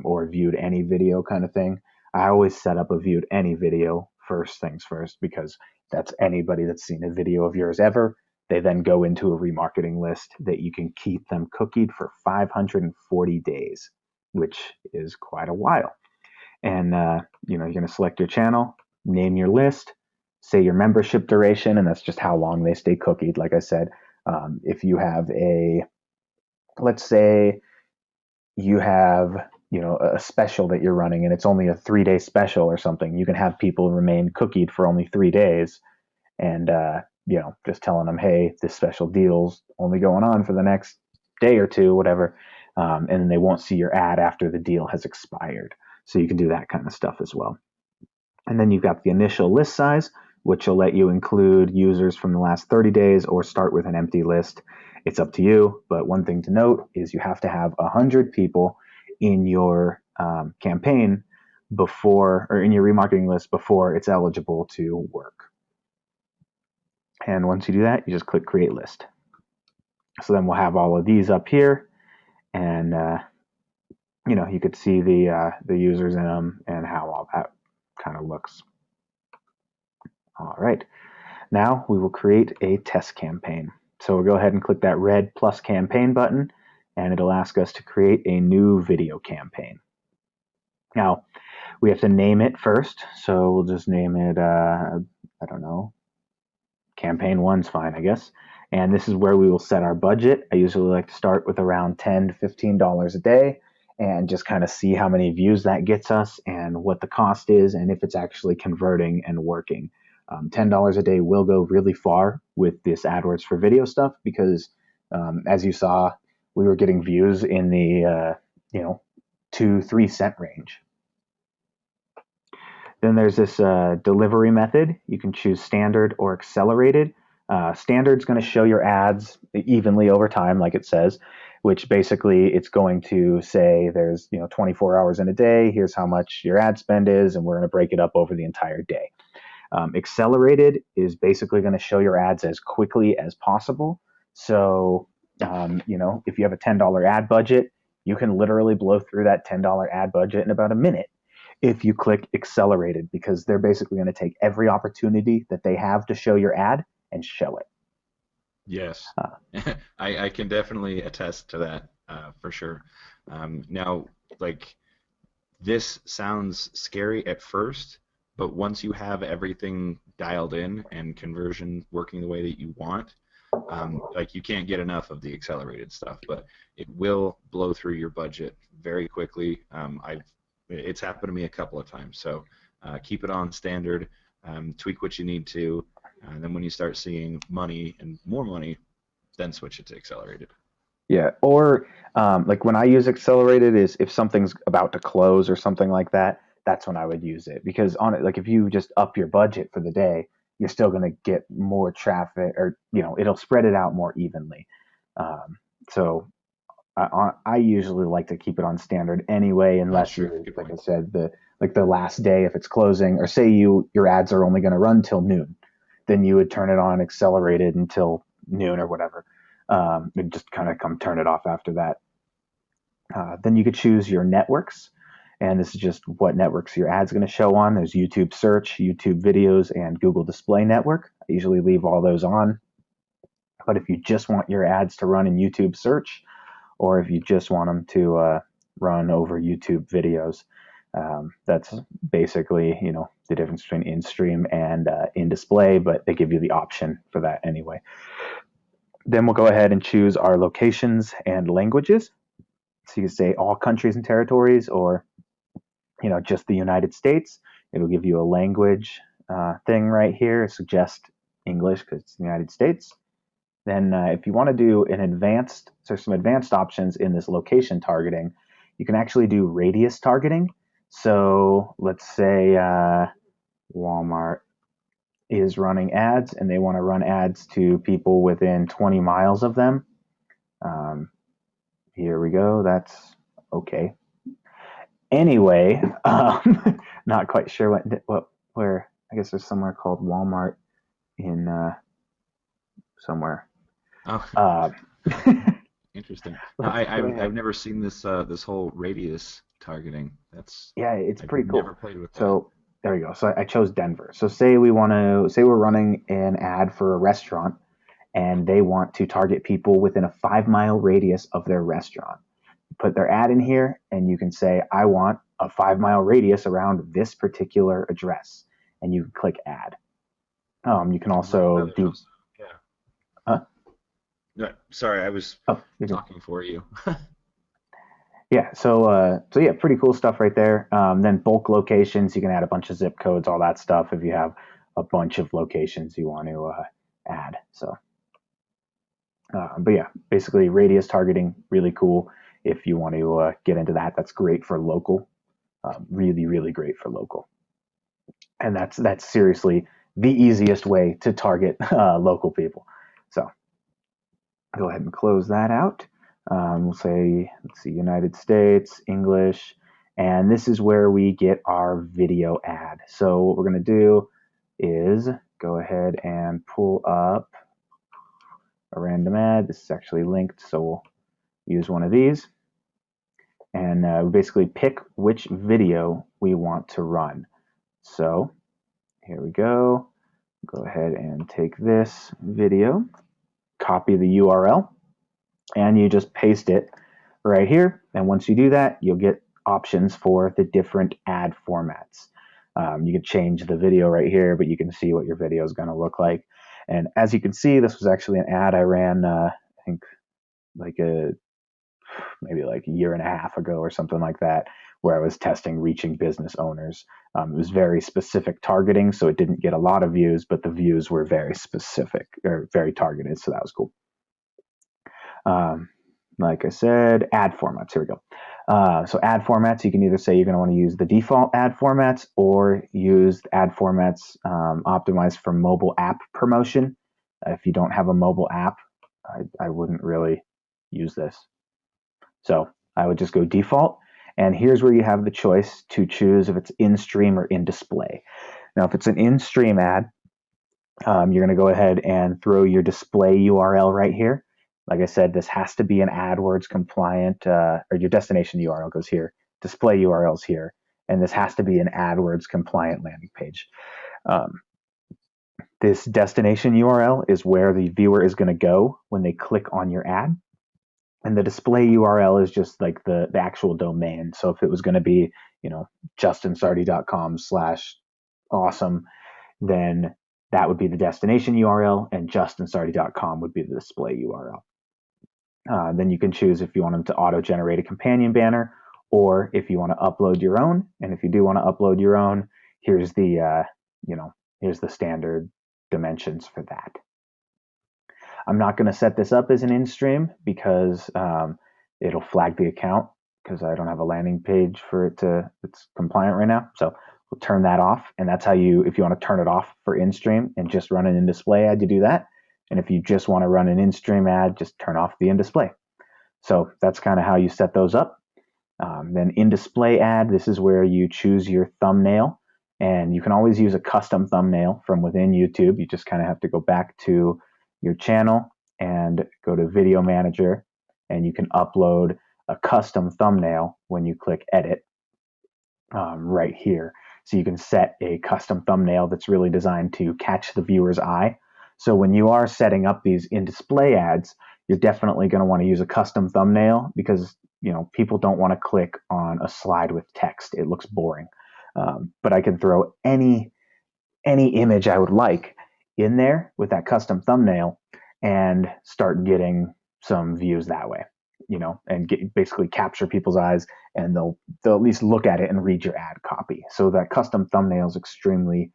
or viewed any video kind of thing. I always set up a viewed any video first things first, because that's anybody that's seen a video of yours ever. They then go into a remarketing list that you can keep them cookied for 540 days, which is quite a while. And, you're going to select your channel, name your list, say your membership duration, and that's just how long they stay cookied. Like I said, if you have let's say you have, a special that you're running and it's only a 3-day special or something, you can have people remain cookied for only 3 days and, just telling them, hey, this special deal's only going on for the next day or two, whatever. And they won't see your ad after the deal has expired. So you can do that kind of stuff as well. And then you've got the initial list size, which will let you include users from the last 30 days or start with an empty list. It's up to you. But one thing to note is you have to have 100 people in your campaign before, or in your remarketing list before it's eligible to work. And once you do that, you just click create list. So then we'll have all of these up here, and you could see the users in them and how all that kind of looks. All right, now we will create a test campaign. So we'll go ahead and click that red plus campaign button, and it'll ask us to create a new video campaign. Now, we have to name it first, so we'll just name it, I don't know, campaign 1's fine, I guess. And this is where we will set our budget. I usually like to start with around $10 to $15 a day and just kind of see how many views that gets us and what the cost is and if it's actually converting and working. $10 a day will go really far with this AdWords for video stuff because, as you saw, we were getting views in the 2-3 cent range. Then there's this delivery method. You can choose standard or accelerated. Standard's going to show your ads evenly over time, like it says, which basically it's going to say there's 24 hours in a day. Here's how much your ad spend is, and we're going to break it up over the entire day. Accelerated is basically going to show your ads as quickly as possible. So, if you have a $10 ad budget, you can literally blow through that $10 ad budget in about a minute if you click accelerated, because they're basically going to take every opportunity that they have to show your ad and show it. Yes, I can definitely attest to that. for sure. Now, like this sounds scary at first, but once you have everything dialed in and conversion working the way that you want, like you can't get enough of the accelerated stuff. But it will blow through your budget very quickly. It's happened to me a couple of times. So keep it on standard, tweak what you need to, and then when you start seeing money and more money, then switch it to accelerated. Yeah, or like when I use accelerated is if something's about to close or something like that, that's when I would use it because on it, like if you just up your budget for the day, you're still going to get more traffic, or it'll spread it out more evenly. So I usually like to keep it on standard anyway, That's unless true. you're Good like I point. said the last day if it's closing, or say your ads are only going to run till noon, then you would turn it on accelerated until noon or whatever, and just kind of come turn it off after that. Then you could choose your networks, and this is just what networks your ad's going to show on. There's YouTube Search, YouTube Videos, and Google Display Network. I usually leave all those on, but if you just want your ads to run in YouTube Search, or if you just want them to run over YouTube videos, that's basically the difference between in stream and in display, but they give you the option for that anyway. Then we'll go ahead and choose our locations and languages. So you can say all countries and territories, or just the United States. It'll give you a language thing right here. Suggest English because it's the United States. Then if you want to do there's some advanced options in this location targeting. You can actually do radius targeting. So let's say Walmart is running ads and they want to run ads to people within 20 miles of them. Um, Here we go. That's okay. Anyway, not quite sure where. I guess there's somewhere called Walmart in somewhere. Oh, Uh, interesting. Now, let's go I've ahead. never seen this whole radius targeting. That's Yeah, it's I've pretty never cool. played with that. So there we go. So I chose Denver. So say we're running an ad for a restaurant and they want to target people within a 5 mile radius of their restaurant. Put their ad in here and you can say, I want a 5 mile radius around this particular address. And you can click add. You can Right. also There's do, also yeah. uh, No, sorry, I was oh, you're good. talking for you. Yeah, so yeah, pretty cool stuff right there. Then bulk locations, you can add a bunch of zip codes, all that stuff if you have a bunch of locations you want to add. But yeah, basically radius targeting, really cool. If you want to get into that, that's great for local. Really, really great for local. And that's seriously the easiest way to target local people. So go ahead and close that out. We'll say, let's see, United States, English, and this is where we get our video ad. So what we're going to do is go ahead and pull up a random ad. This is actually linked, so we'll use one of these. And we basically pick which video we want to run. So here we go. Go ahead and take this video, copy the URL, and you just paste it right here. And once you do that, you'll get options for the different ad formats. You can change the video right here, but you can see what your video is going to look like. And as you can see, this was actually an ad I ran, I think, like maybe like a year and a half ago or something like that, where I was testing reaching business owners. It was very specific targeting, so it didn't get a lot of views, but the views were very specific or very targeted, so that was cool. Like I said, ad formats. Here we go. So ad formats, you can either say you're going to want to use the default ad formats or use ad formats optimized for mobile app promotion. If you don't have a mobile app, I wouldn't really use this. So I would just go default. And here's where you have the choice to choose if it's in stream or in display. Now, if it's an in stream ad, you're going to go ahead and throw your display URL right here. Like I said, this has to be an AdWords compliant, or your destination URL goes here, display URLs here, and this has to be an AdWords compliant landing page. This destination URL is where the viewer is going to go when they click on your ad. And the display URL is just like the actual domain. So if it was going to be, justinsardi.com/awesome, then that would be the destination URL, and justinsardi.com would be the display URL. Then you can choose if you want them to auto-generate a companion banner, or if you want to upload your own. And if you do want to upload your own, here's the here's the standard dimensions for that. I'm not going to set this up as an in-stream because it'll flag the account because I don't have a landing page for it's compliant right now. So we'll turn that off. And that's how if you want to turn it off for in-stream and just run an in-display ad, you do that. And if you just want to run an in-stream ad, just turn off the in-display. So that's kind of how you set those up. Then in-display ad, this is where you choose your thumbnail. And you can always use a custom thumbnail from within YouTube. You just kind of have to go back to your channel and go to Video Manager, and you can upload a custom thumbnail when you click Edit right here. So you can set a custom thumbnail that's really designed to catch the viewer's eye. So when you are setting up these in-display ads, you're definitely going to want to use a custom thumbnail because people don't want to click on a slide with text. It looks boring. But I can throw any image I would like in there with that custom thumbnail and start getting some views that way, and basically capture people's eyes, and they'll at least look at it and read your ad copy. So that custom thumbnail is extremely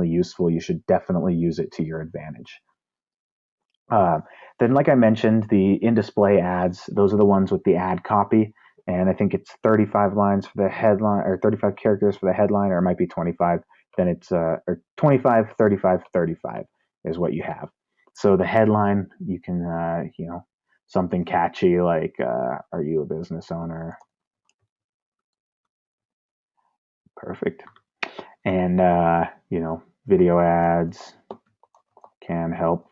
useful. You should definitely use it to your advantage. Then, like I mentioned, the in-display ads, those are the ones with the ad copy. And I think it's 35 lines for the headline, or 35 characters for the headline, or it might be 25. Then it's or 25, 35, 35 is what you have. So the headline, you can, something catchy like, are you a business owner? Perfect. And, video ads can help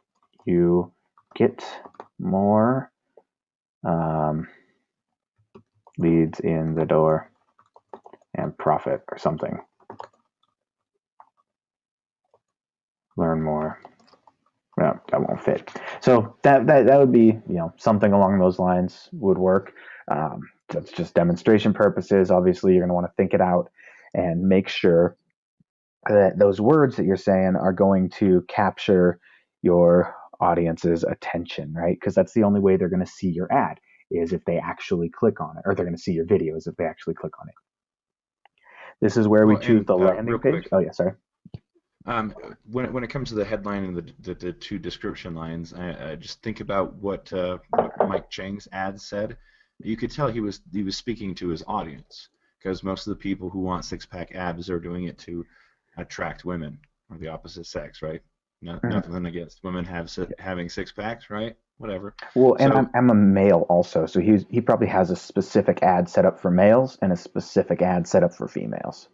you get more leads in the door and profit, or something. Learn more. No, that won't fit. So that would be, something along those lines would work. That's just demonstration purposes. Obviously, you're going to want to think it out and make sure that those words that you're saying are going to capture your audience's attention, right? Because that's the only way they're going to see your ad is if they actually click on it, or they're going to see your videos if they actually click on it. This is where we choose the landing page. Quick. Oh yeah, sorry. When it comes to the headline and the two description lines, I just think about what Mike Chang's ad said. You could tell he was speaking to his audience, because most of the people who want six-pack abs are doing it to attract women or the opposite sex, right? Nothing against women having six packs, right? Whatever. Well, and I'm a male also, so he probably has a specific ad set up for males and a specific ad set up for females.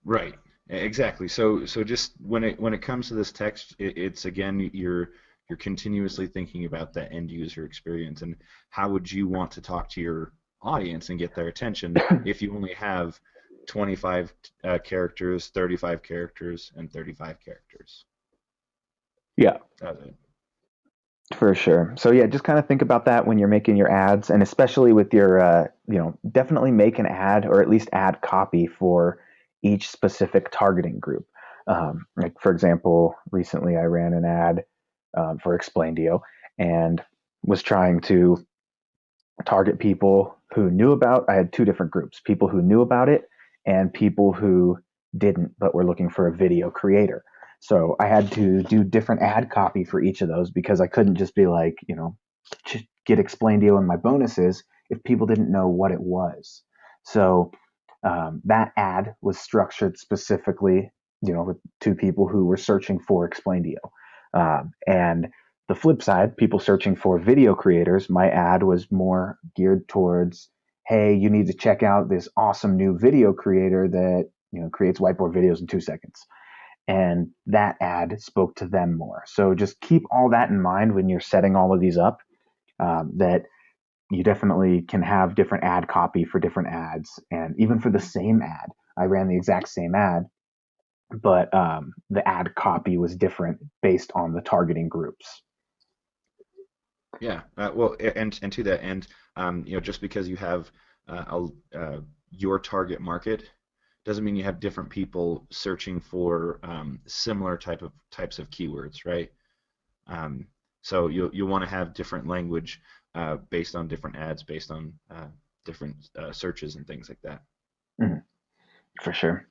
Right. Exactly. So just when it comes to this text, it's again you're continuously thinking about that end user experience and how would you want to talk to your audience and get their attention if you only have 25 characters, 35 characters, and 35 characters. Yeah. That's it. For sure. So yeah, just kind of think about that when you're making your ads, and especially with your, definitely make an ad or at least ad copy for each specific targeting group. Like for example, recently I ran an ad for Explaindio and was trying to target people who knew about. I had two different groups: people who knew about it and people who didn't, but were looking for a video creator. So I had to do different ad copy for each of those because I couldn't just be like, get Explaindio and my bonuses if people didn't know what it was. So that ad was structured specifically, with two people who were searching for Explaindio. And the flip side, people searching for video creators, my ad was more geared towards, hey, you need to check out this awesome new video creator that, creates whiteboard videos in 2 seconds. And that ad spoke to them more. So just keep all that in mind when you're setting all of these up, that you definitely can have different ad copy for different ads. And even for the same ad, I ran the exact same ad, but the ad copy was different based on the targeting groups. Yeah. Well, and to that end, just because you have your target market doesn't mean you have different people searching for similar types of keywords, right? Um, so you'll want to have different language based on different ads, based on different searches and things like that. Mhm, for sure.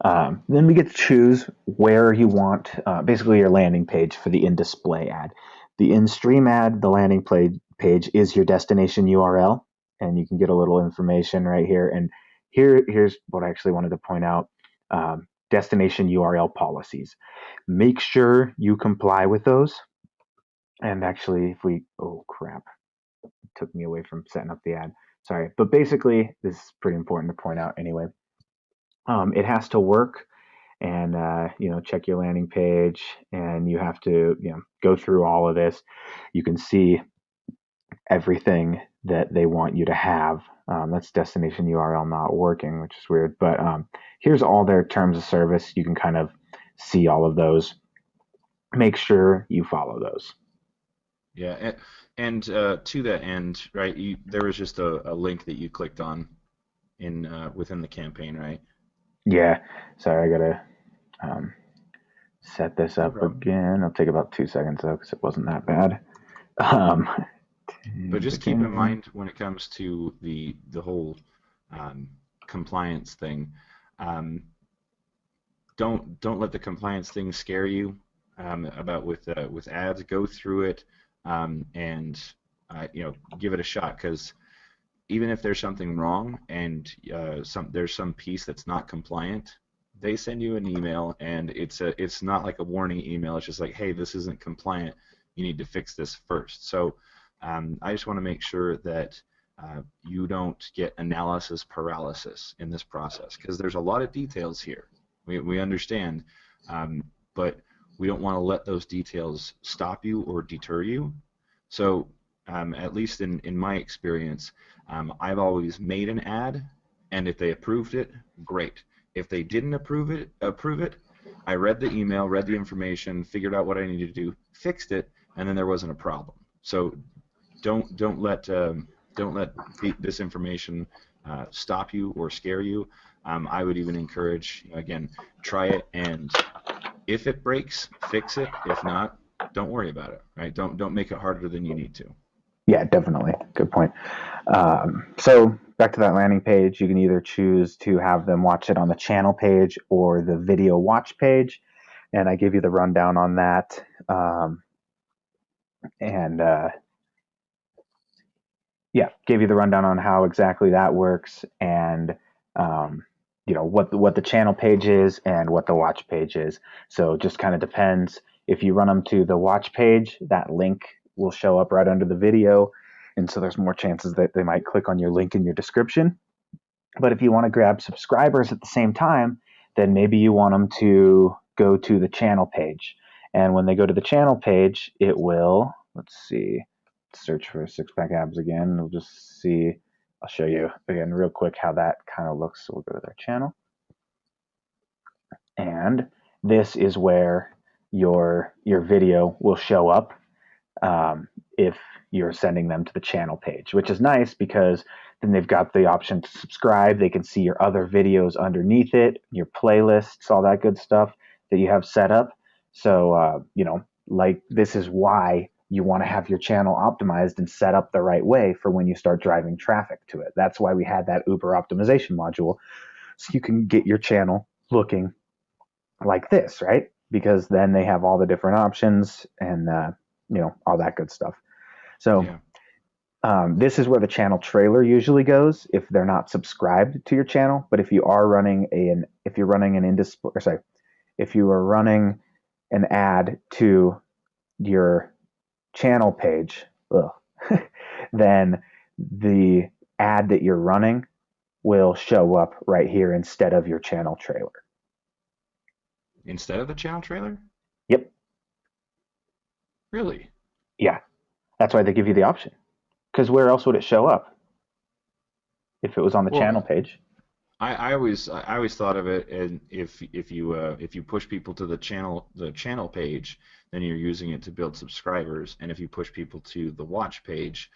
Then we get to choose where you want basically your landing page for the in-display ad. The in-stream ad, the landing page is your destination URL, and you can get a little information right here. And here's what I actually wanted to point out: destination URL policies. Make sure you comply with those. And actually, if we, oh crap, it took me away from setting up the ad. Sorry, but basically, this is pretty important to point out anyway. It has to work and check your landing page, and you have to go through all of this. You can see everything that they want you to have. That's destination URL not working, which is weird, but here's all their terms of service. You can kind of see all of those. Make sure you follow those. Yeah, and to that end, right? There was just a link that you clicked on in within the campaign, right? Yeah, sorry, I gotta um, set this No up problem. again. It'll take about 2 seconds though, because it wasn't that bad. Um, But just keep in begin. mind when it comes to the whole um, compliance thing, um, don't let the compliance thing scare you about with ads. Go through it and give it a shot because even if there's something wrong and there's some piece that's not compliant, they send you an email and it's not like a warning email. It's just like, hey, this isn't compliant. You need to fix this first. So I just want to make sure that you don't get analysis paralysis in this process because there's a lot of details here. We understand, um, but we don't want to let those details stop you or deter you. So at least in my experience, I've always made an ad, and if they approved it, great. If they didn't approve it, I read the email, read the information, figured out what I needed to do, fixed it, and then there wasn't a problem. So don't let this information stop you or scare you. I would even encourage, again, try it, and if it breaks, fix it. If not, don't worry about it. Right? Don't make it harder than you need to. Yeah, definitely. Good point. So back to that landing page, you can either choose to have them watch it on the channel page or the video watch page. And I give you the rundown on that. And yeah, gave you the rundown on how exactly that works and what the channel page is and what the watch page is. So it just kind of depends. If you run them to the watch page, that link will show up right under the video, and so there's more chances that they might click on your link in your description. But if you want to grab subscribers at the same time, then maybe you want them to go to the channel page. And when they go to the channel page, it will, let's see, search for six pack abs again. We'll just see, I'll show you again real quick how that kind of looks. So we'll go to their channel. And this is where your video will show up if you're sending them to the channel page, which is nice because then they've got the option to subscribe. They can see your other videos underneath it, your playlists, all that good stuff that you have set up. So, like this is why you want to have your channel optimized and set up the right way for when you start driving traffic to it. That's why we had that Uber optimization module. So you can get your channel looking like this, right? Because then they have all the different options and, all that good stuff. So Yeah. this is where the channel trailer usually goes if they're not subscribed to your channel. But if you are running if you're running an in display, or sorry, if you are running an ad to your channel page, then the ad that you're running will show up right here instead of your channel trailer. Instead of the channel trailer? Yep. Really? Yeah. That's why they give you the option. Because where else would it show up if it was on the Well, channel page? I always thought of it, and if you push people to the channel page, then you're using it to build subscribers, and if you push people to the watch page,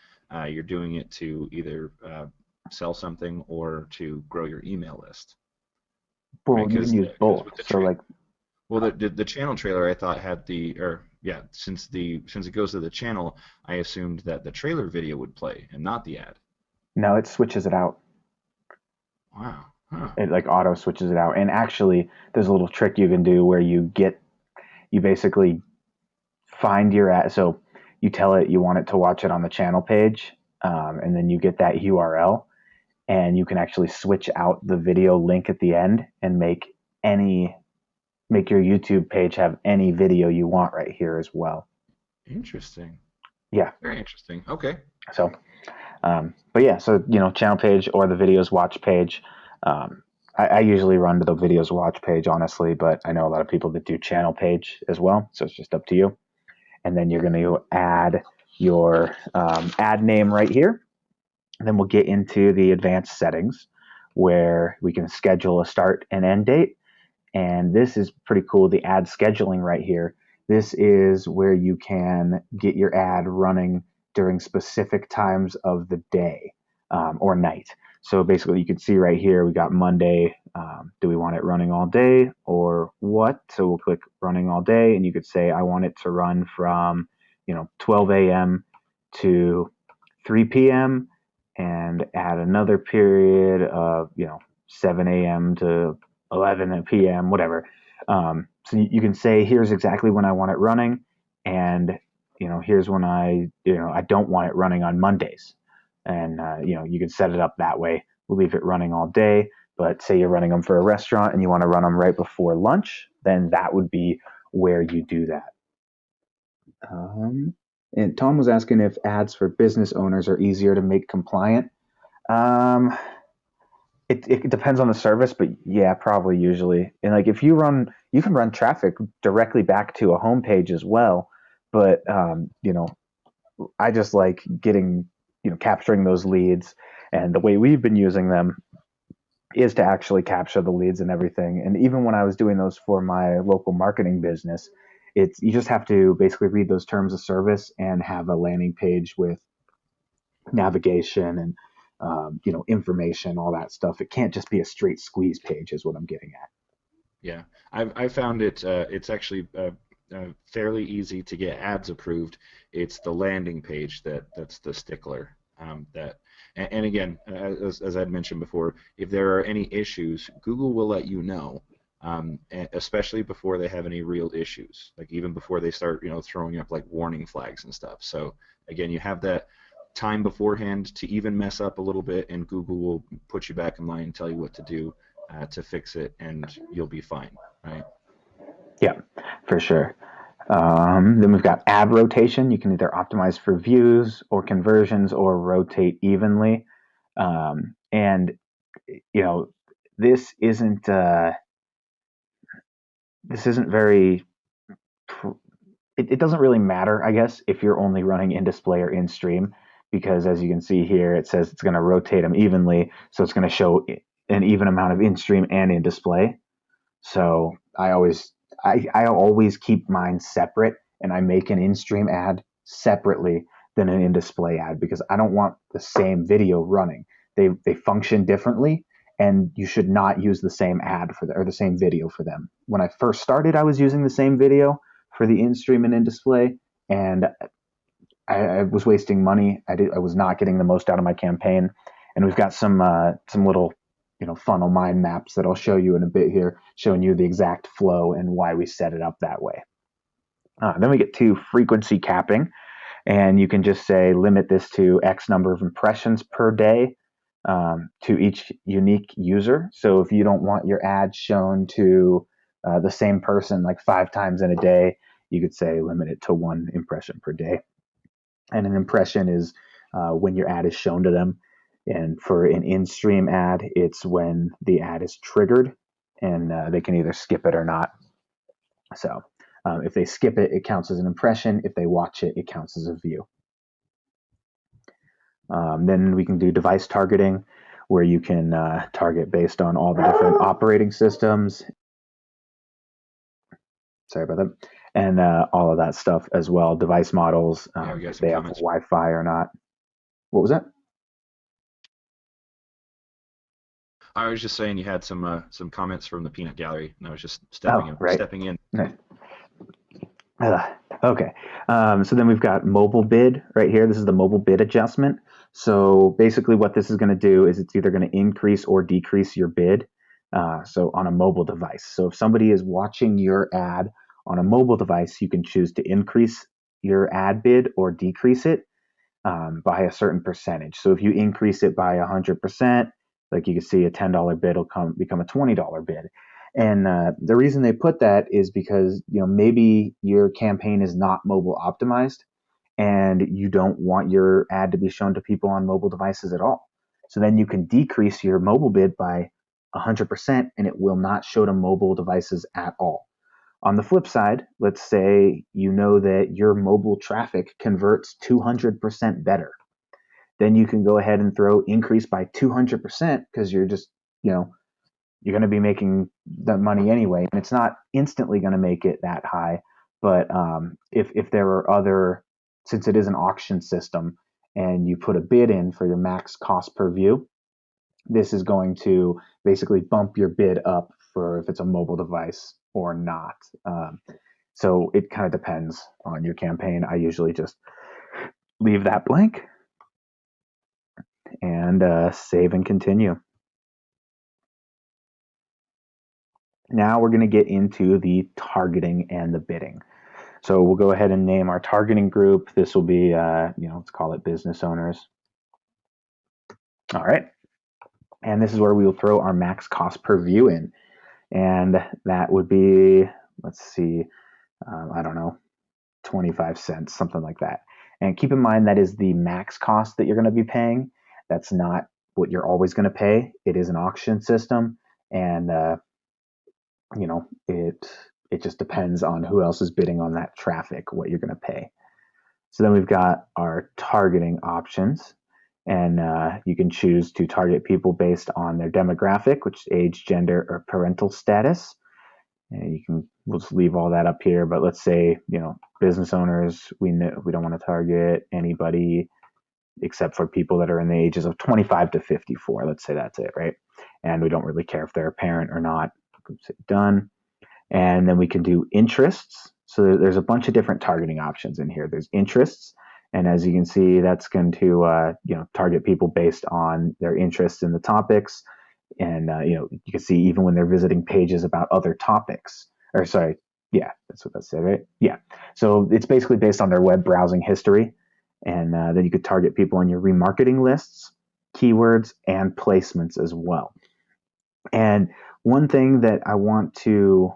you're doing it to either sell something or to grow your email list, right? Well, you can Because use because both. with the So tra like, well, the channel trailer I thought had the or yeah, since it goes to the channel, I assumed that the trailer video would play and not the ad. no, it switches it out. Wow. Huh. It like auto switches it out. And actually, there's a little trick you can do where you basically find your ad. So you tell it you want it to watch it on the channel page, and then you get that URL, and you can actually switch out the video link at the end and any make your YouTube page have any video you want right here as well. Interesting. Yeah. Very interesting. Okay. So, but yeah, so channel page or the videos watch page. I usually run to the videos watch page, honestly, but I know a lot of people that do channel page as well. So it's just up to you. And then you're going to add your ad name right here. And then we'll get into the advanced settings where we can schedule a start and end date. And this is pretty cool. The ad scheduling right here. This is where you can get your ad running during specific times of the day or night. So basically, you can see right here, we got Monday. Do we want it running all day or what? So we'll click running all day, and you could say, I want it to run from 12 a.m. to 3 p.m. and add another period of 7 a.m. to 11 p.m., whatever. So you can say, here's exactly when I want it running, and here's when I don't want it running on Mondays, and you can set it up that way. We'll leave it running all day, but say you're running them for a restaurant and you want to run them right before lunch, then that would be where you do that. Um, and Tom was asking if ads for business owners are easier to make compliant. Um, it depends on the service, but yeah, probably usually. And like if you can run traffic directly back to a homepage as well. But I just like getting capturing those leads, and the way we've been using them is to actually capture the leads and everything. And even when I was doing those for my local marketing business, it's you just have to basically read those terms of service and have a landing page with navigation and information, all that stuff. It can't just be a straight squeeze page, is what I'm getting at. Yeah, I found it's actually fairly easy to get ads approved. It's the landing page that's the stickler. And again, as I'd mentioned before, if there are any issues, Google will let you know, especially before they have any real issues, like even before they start throwing up like warning flags and stuff. So again, you have that time beforehand to even mess up a little bit, and Google will put you back in line and tell you what to do to fix it, and you'll be fine, right? Yeah, for sure. Then we've got ad rotation. You can either optimize for views or conversions or rotate evenly. And you know, this isn't uh, this isn't very. It doesn't really matter, I guess, if you're only running in display or in stream, because as you can see here, it says it's going to rotate them evenly, so it's going to show an even amount of in stream and in display. So I always keep mine separate, and I make an in-stream ad separately than an in-display ad because I don't want the same video running. They function differently, and you should not use the same ad for or the same video for them. When I first started, I was using the same video for the in-stream and in-display, and I was wasting money. I was not getting the most out of my campaign, and we've got some little funnel mind maps that I'll show you in a bit here, showing you the exact flow and why we set it up that way. Then we get to frequency capping, and you can just say limit this to X number of impressions per day to each unique user. So if you don't want your ad shown to the same person like 5 times in a day, you could say limit it to 1 impression per day. And an impression is when your ad is shown to them. And for an in-stream ad, it's when the ad is triggered, and they can either skip it or not. So if they skip it, it counts as an impression. If they watch it, it counts as a view. Then we can do device targeting, where you can target based on all the different operating systems. Sorry about that. And all of that stuff as well, device models, Yeah, we got if some they have comments. Wi-Fi or not. What was that? I was just saying you had some comments from the peanut gallery, and I was just Oh, right. stepping in. Nice. Okay. So then we've got mobile bid right here. This is the mobile bid adjustment. So basically what this is going to do is it's either going to increase or decrease your bid. So on a mobile device. So if somebody is watching your ad on a mobile device, you can choose to increase your ad bid or decrease it by a certain percentage. So if you increase it by 100%, like you can see a $10 bid will become a $20 bid. And the reason they put that is because maybe your campaign is not mobile optimized, and you don't want your ad to be shown to people on mobile devices at all. So then you can decrease your mobile bid by 100%, and it will not show to mobile devices at all. On the flip side, let's say you know that your mobile traffic converts 200% better. Then you can go ahead and throw increase by 200% because you're just, you know, you're going to be making the money anyway. And it's not instantly going to make it that high. But if there are other, since it is an auction system and you put a bid in for your max cost per view, this is going to basically bump your bid up for if it's a mobile device or not. So it kind of depends on your campaign. I usually just leave that blank and save and continue. Now we're going to get into the targeting and the bidding. So we'll go ahead and name our targeting group. This will be, let's call it business owners. All right. And this is where we will throw our max cost per view in. And that would be, let's see, I don't know, 25 cents, something like that. And keep in mind that is the max cost that you're going to be paying. That's not what you're always going to pay. It is an auction system, and it just depends on who else is bidding on that traffic, what you're going to pay. So then we've got our targeting options, and you can choose to target people based on their demographic, which is age, gender, or parental status. And we'll just leave all that up here. But let's say, business owners, we don't want to target anybody except for people that are in the ages of 25 to 54. Let's say that's it, right? And we don't really care if they're a parent or not. Say done. And then we can do interests. So there's a bunch of different targeting options in here. There's interests. And as you can see, that's going to target people based on their interests in the topics. And you can see even when they're visiting pages about other topics. Or sorry, yeah, that's what that said, right? Yeah. So it's basically based on their web browsing history. And then you could target people on your remarketing lists, keywords, and placements as well. And one thing that I want to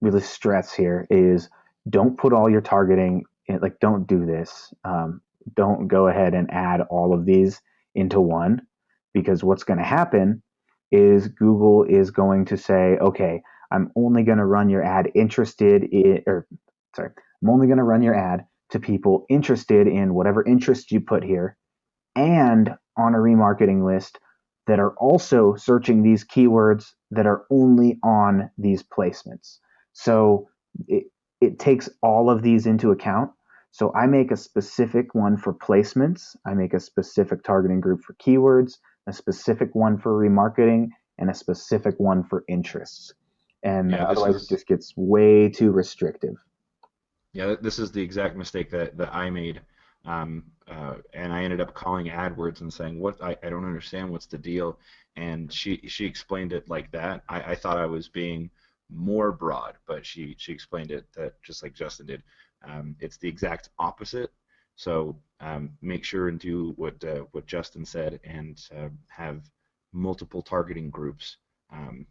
really stress here is don't put all your targeting in, like, don't do this. Don't go ahead and add all of these into one, because what's going to happen is Google is going to say, okay, I'm only going to run your ad I'm only going to run your ad to people interested in whatever interest you put here and on a remarketing list that are also searching these keywords that are only on these placements. So it takes all of these into account. So I make a specific one for placements. I make a specific targeting group for keywords, a specific one for remarketing, and a specific one for interests. And Yeah, otherwise it just gets way too restrictive. this is the exact mistake that I made. And I ended up calling AdWords and saying, "What? I don't understand. What's the deal?" And she explained it like that. I thought I was being more broad, but she explained it that just like Justin did. It's the exact opposite. So make sure and do what Justin said and have multiple targeting groups. Um,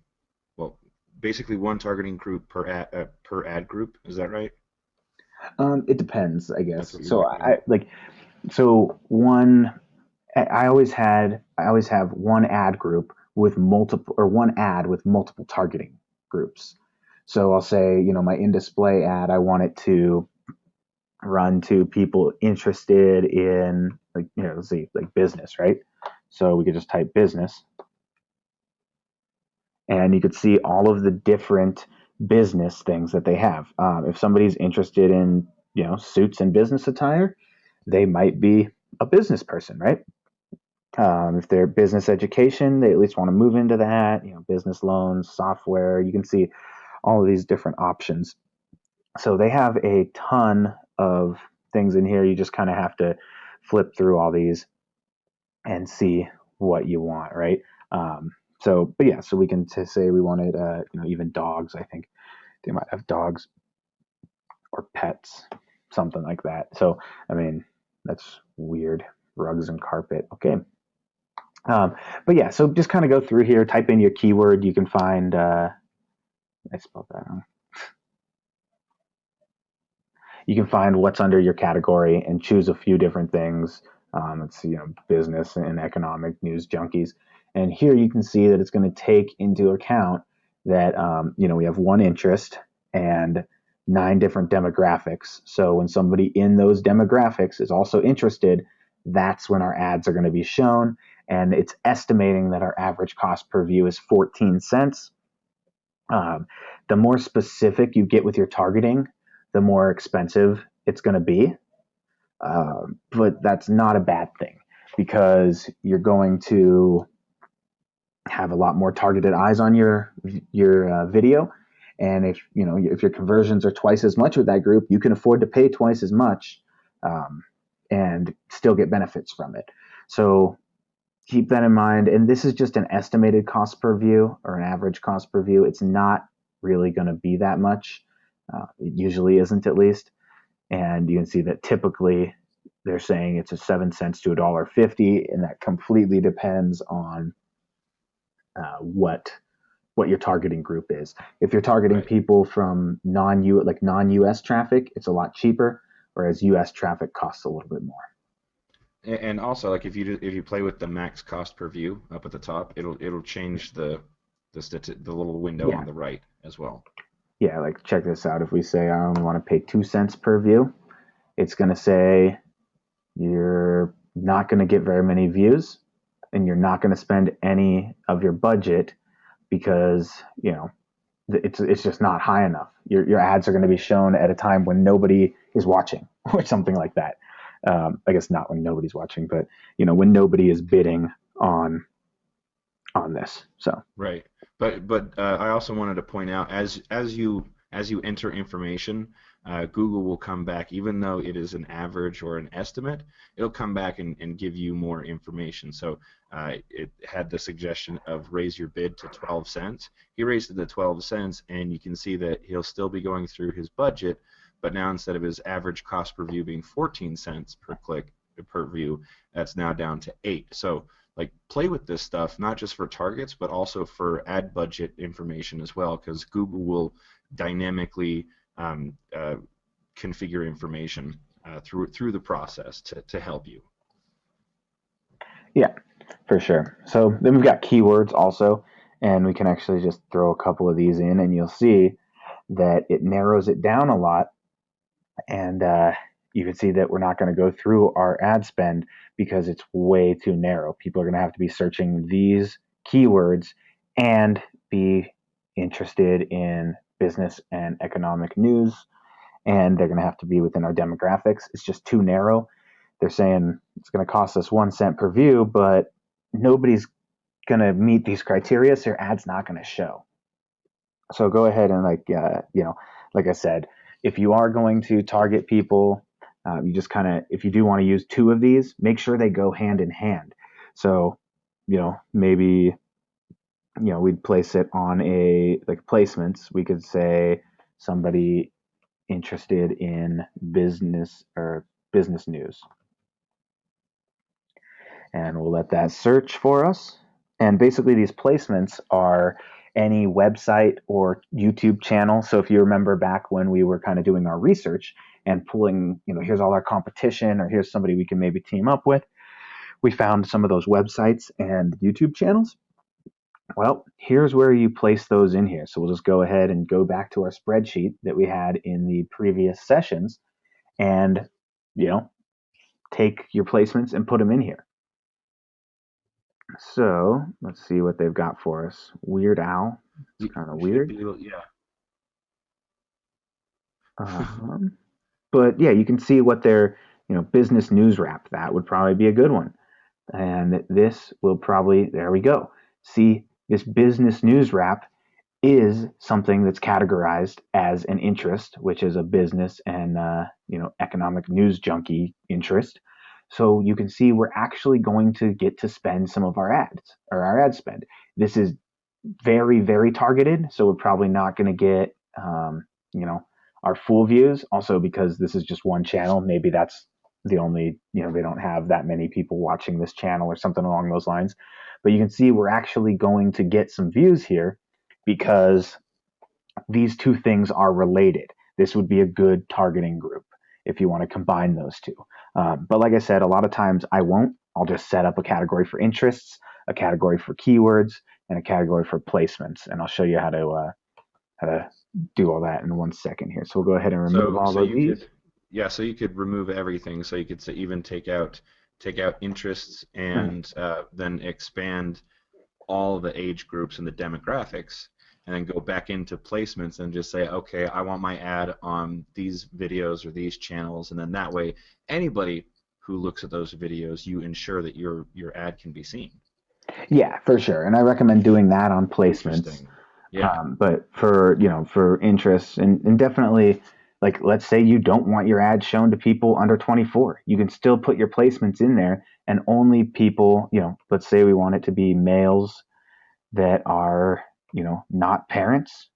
well, basically one targeting group per ad group. Is that right? It depends, I That's guess. what you're So recommending. I always have one ad group with multiple, or one ad with multiple targeting groups. So I'll say, my in-display ad, I want it to run to people interested in, like, let's see, like business, right? So we could just type business, and you could see all of the different business things that they have. If somebody's interested in, suits and business attire, they might be a business person, right? If they're business education, they at least want to move into that, business loans, software. You can see all of these different options. So they have a ton of things in here. You just kind of have to flip through all these and see what you want, right? But yeah, so we can say we wanted, even dogs. I think they might have dogs or pets, something like that. So, I mean, that's weird. Rugs and carpet. Okay. But yeah, so just kind of go through here, type in your keyword. You can find, I spelled that wrong. You can find what's under your category and choose a few different things. Let's see, business and economic news junkies. And here you can see that it's going to take into account that, we have one interest and 9 different demographics. So when somebody in those demographics is also interested, that's when our ads are going to be shown. And it's estimating that our average cost per view is 14 cents. The more specific you get with your targeting, the more expensive it's going to be. But that's not a bad thing because you're going to have a lot more targeted eyes on your video. And if your conversions are twice as much with that group, you can afford to pay twice as much and still get benefits from it. So keep that in mind. And this is just an estimated cost per view or an average cost per view. It's not really going to be that much. It usually isn't, at least. And you can see that typically they're saying it's a 7 cents to $1.50, and that completely depends on what your targeting group is. If you're targeting Right. people from non-US traffic, it's a lot cheaper, whereas US traffic costs a little bit more. And also, like if you play with the max cost per view up at the top, it'll change the little window Yeah, on the right as well. yeah. Like check this out. If we say I only want to pay 2 cents per view, it's going to say you're not going to get very many views, and you're not going to spend any of your budget because it's just not high enough. Your ads are going to be shown at a time when nobody is watching or something like that. I guess not when nobody's watching, but when nobody is bidding on this. So Right. But I also wanted to point out as you enter information, Google will come back, even though it is an average or an estimate, it'll come back and give you more information. So it had the suggestion of raise your bid to 12 cents. He raised it to 12 cents, and you can see that he'll still be going through his budget, but now instead of his average cost per view being 14 cents per click per view, that's now down to 8. So like play with this stuff not just for targets but also for ad budget information as well, because Google will dynamically configure information through the process to help you. yeah, for sure. So then we've got keywords also, and we can actually just throw a couple of these in, and you'll see that it narrows it down a lot. And you can see that we're not going to go through our ad spend because it's way too narrow. People are going to have to be searching these keywords and be interested in business and economic news, and they're going to have to be within our demographics. It's just too narrow. They're saying it's going to cost us 1 cent per view, but nobody's going to meet these criteria, so your ad's not going to show. So go ahead and like I said, if you are going to target people, you just kind of, if you do want to use 2 of these, make sure they go hand in hand. So, maybe, we'd place it on like placements. We could say somebody interested in business or business news, and we'll let that search for us. And basically, these placements are any website or YouTube channel. So if you remember back when we were kind of doing our research and pulling, here's all our competition, or here's somebody we can maybe team up with, we found some of those websites and YouTube channels. Well, here's where you place those in here. So we'll just go ahead and go back to our spreadsheet that we had in the previous sessions and, take your placements and put them in here. So let's see what they've got for us. Weird Owl. It's You kind of should weird. be able, yeah. Um, but yeah, you can see what their business news wrap. That would probably be a good one. And this will probably, there we go. See, this business news wrap is something that's categorized as an interest, which is a business and economic news junkie interest. So you can see we're actually going to get to spend some of our ads or our ad spend. This is very, very targeted, so we're probably not going to get you know our full views. Also, because this is just one channel, maybe that's the only they don't have that many people watching this channel or something along those lines. But you can see we're actually going to get some views here because these two things are related. This would be a good targeting group if you want to combine those two. But like I said, a lot of times I won't. I'll just set up a category for interests, a category for keywords, and a category for placements. And I'll show you how to do all that in 1 second here. So we'll go ahead and remove So all so of you these. could, yeah, so you could remove everything. So you could say, even take out interests, Mm. and then expand all the age groups and the demographics, and then go back into placements and just say, okay, I want my ad on these videos or these channels, and then that way anybody who looks at those videos, you ensure that your ad can be seen. Yeah, for sure. And I recommend doing that on placements. Interesting. Yeah. But for for interests and definitely, like, let's say you don't want your ads shown to people under 24, you can still put your placements in there, and only people, let's say we want it to be males that are not parents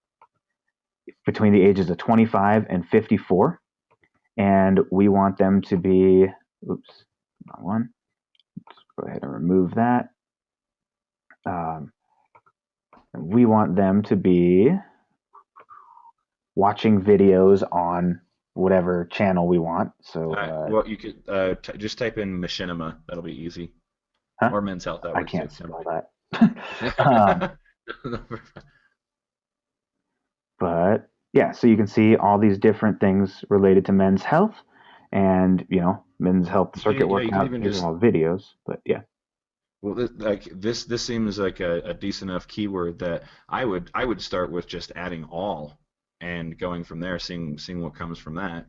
between the ages of 25 and 54, and we want them to be, oops, not one. Let's go ahead and remove that. Um, we want them to be watching videos on whatever channel we want. So, Well, you could t just type in machinima. That'll be easy. huh? Or Men's Health. That I works too. can't Never spell mind. that. But yeah, so you can see all these different things related to men's health and, men's health circuit Yeah, you can workout. even These are just, all videos, but yeah. well, this seems like a decent enough keyword that I would start with just adding all and going from there, seeing what comes from that.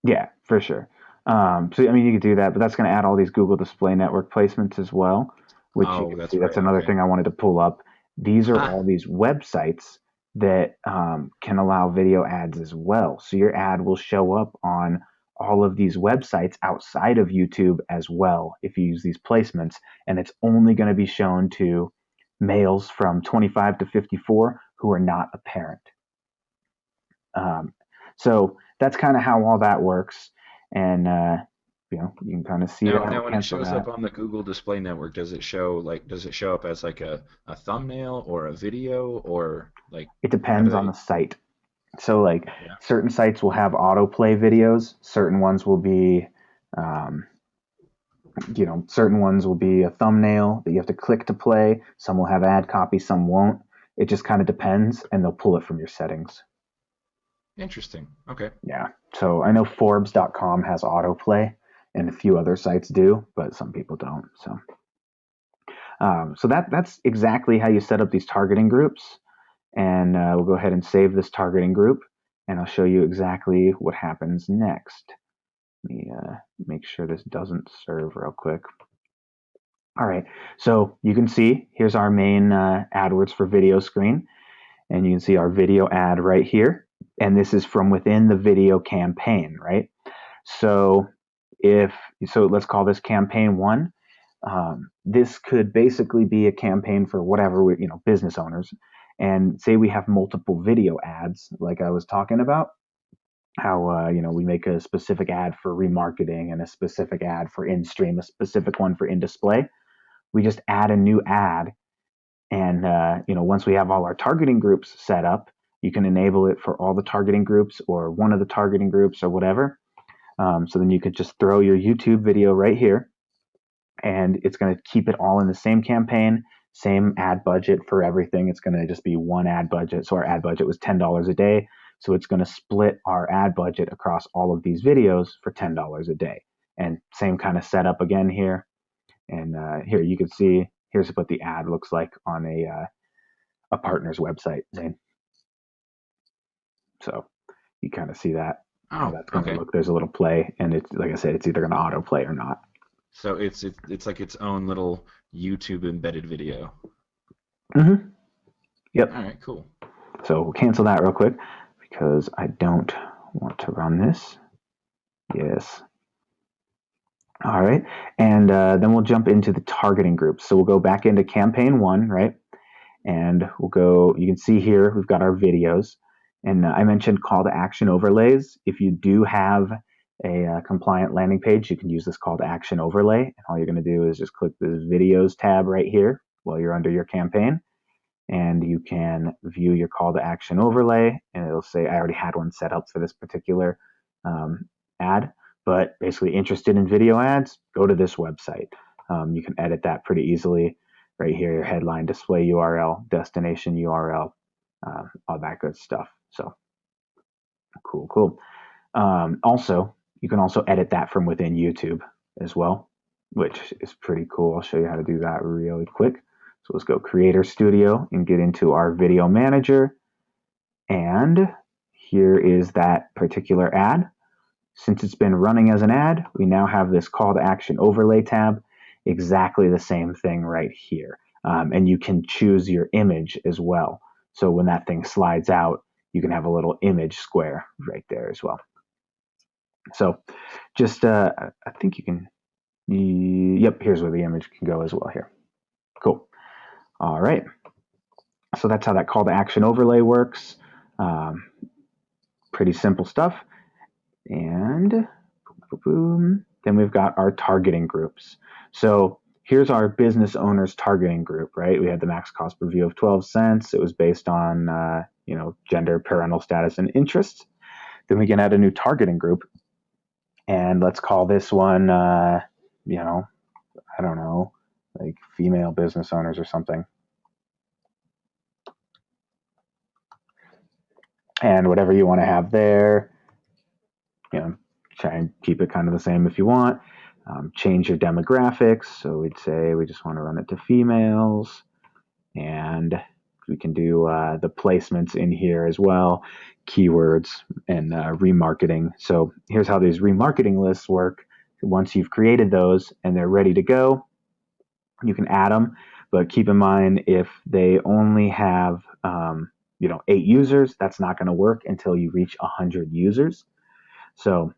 Yeah, for sure. So, I mean, you could do that, but that's going to add all these Google Display Network placements as well, which you Oh, can see. that's That's right. another Okay. thing I wanted to pull up. These are Ha! all these websites that can allow video ads as well. So your ad will show up on all of these websites outside of YouTube as well if you use these placements, and it's only going to be shown to males from 25 to 54 who are not a parent. Um, so that's kind of how all that works. And, you can kind of see Now, that. We'll now when it cancel shows that. up on the Google Display Network, does it show up as like a thumbnail or a video, or like It how do depends on they? the site. So, like, Yeah. certain sites will have autoplay videos, certain ones will be, um, certain ones will be a thumbnail that you have to click to play. Some will have ad copy, some won't. It just kind of depends, and they'll pull it from your settings. Interesting. Okay. Yeah. So I know Forbes.com has autoplay, and a few other sites do, but some people don't. So that's exactly how you set up these targeting groups. And we'll go ahead and save this targeting group, and I'll show you exactly what happens next. Let me make sure this doesn't serve real quick. All right, so you can see here's our main AdWords for video screen, and you can see our video ad right here. And this is from within the video campaign, right? So if so, let's call this campaign one. This could basically be a campaign for whatever business owners, and say we have multiple video ads, like I was talking about. How we make a specific ad for remarketing and a specific ad for in stream, a specific one for in display. We just add a new ad, and once we have all our targeting groups set up, you can enable it for all the targeting groups or one of the targeting groups or whatever. So then you could just throw your YouTube video right here, and it's going to keep it all in the same campaign, same ad budget for everything. It's going to just be one ad budget. So our ad budget was $10 a day. So it's going to split our ad budget across all of these videos for $10 a day. And same kind of setup again here. And here you can see here's what the ad looks like on a partner's website, Zane. So you kind of see that, how Oh, that's going to okay. look. There's a little play, and it's like I said, it's either going to autoplay or not. So it's like its own little YouTube embedded video. Mm-hmm. Yep. All right, cool. So we'll cancel that real quick because I don't want to run this. Yes. All right. And then we'll jump into the targeting groups. So we'll go back into campaign one, right? And we'll go, you can see here, we've got our videos. And I mentioned call to action overlays. If you do have a compliant landing page, you can use this call to action overlay. And all you're going to do is just click this videos tab right here while you're under your campaign. And you can view your call to action overlay. And it'll say, I already had one set up for this particular ad. But basically, interested in video ads, go to this website. You can edit that pretty easily right here, your headline, display URL, destination URL, all that good stuff. So cool, cool. Also, you can also edit that from within YouTube as well, which is pretty cool. I'll show you how to do that really quick. So let's go Creator Studio and get into our video manager. And here is that particular ad. Since it's been running as an ad, we now have this call to action overlay tab, exactly the same thing right here. And you can choose your image as well. So when that thing slides out, you can have a little image square right there as well. So just, I think you can, yep, here's where the image can go as well here. Cool. All right. So that's how that call to action overlay works. Pretty simple stuff. And boom, then we've got our targeting groups. So here's our business owners targeting group, right? We had the max cost per view of 12 cents. It was based on, gender, parental status, and interests. Then we can add a new targeting group. And let's call this one, I don't know, like female business owners or something. And whatever you want to have there, try and keep it kind of the same if you want. Change your demographics. So we'd say we just want to run it to females. And we can do the placements in here as well, keywords and remarketing. So here's how these remarketing lists work. Once you've created those and they're ready to go, you can add them. But keep in mind, if they only have 8 users, that's not going to work until you reach 100 users. So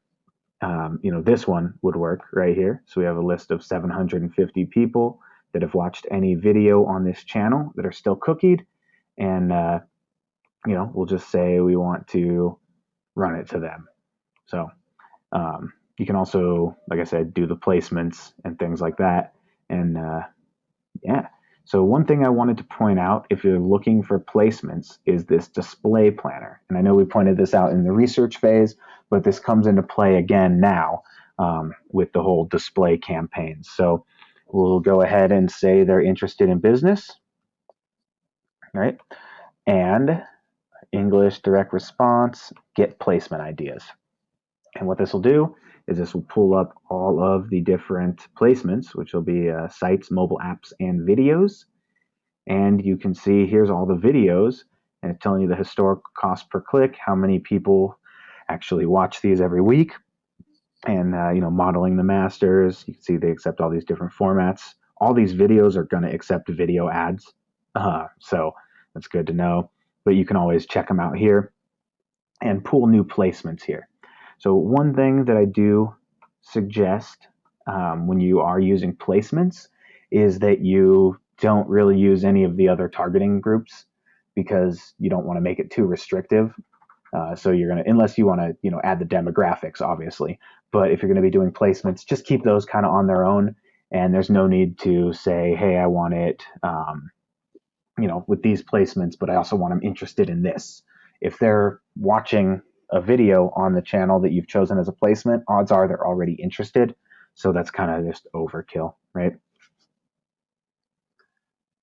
this one would work right here. So we have a list of 750 people that have watched any video on this channel that are still cookied. And, we'll just say we want to run it to them. So you can also, like I said, do the placements and things like that. And yeah. So one thing I wanted to point out, if you're looking for placements, is this display planner. And I know we pointed this out in the research phase, but this comes into play again now with the whole display campaigns. So we'll go ahead and say they're interested in business, right? And English direct response, get placement ideas. And what this will do is this will pull up all of the different placements, which will be sites, mobile apps, and videos. And you can see here's all the videos, and it's telling you the historical cost per click, how many people actually watch these every week, and modeling the masters. You can see they accept all these different formats. All these videos are going to accept video ads, so that's good to know. But you can always check them out here and pull new placements here. So one thing that I do suggest when you are using placements is that you don't really use any of the other targeting groups because you don't want to make it too restrictive. So you're going to, unless you want to, add the demographics, obviously. But if you're going to be doing placements, just keep those kind of on their own. And there's no need to say, hey, I want it, with these placements, but I also want them interested in this. If they're watching a video on the channel that you've chosen as a placement, odds are they're already interested. So that's kind of just overkill, right?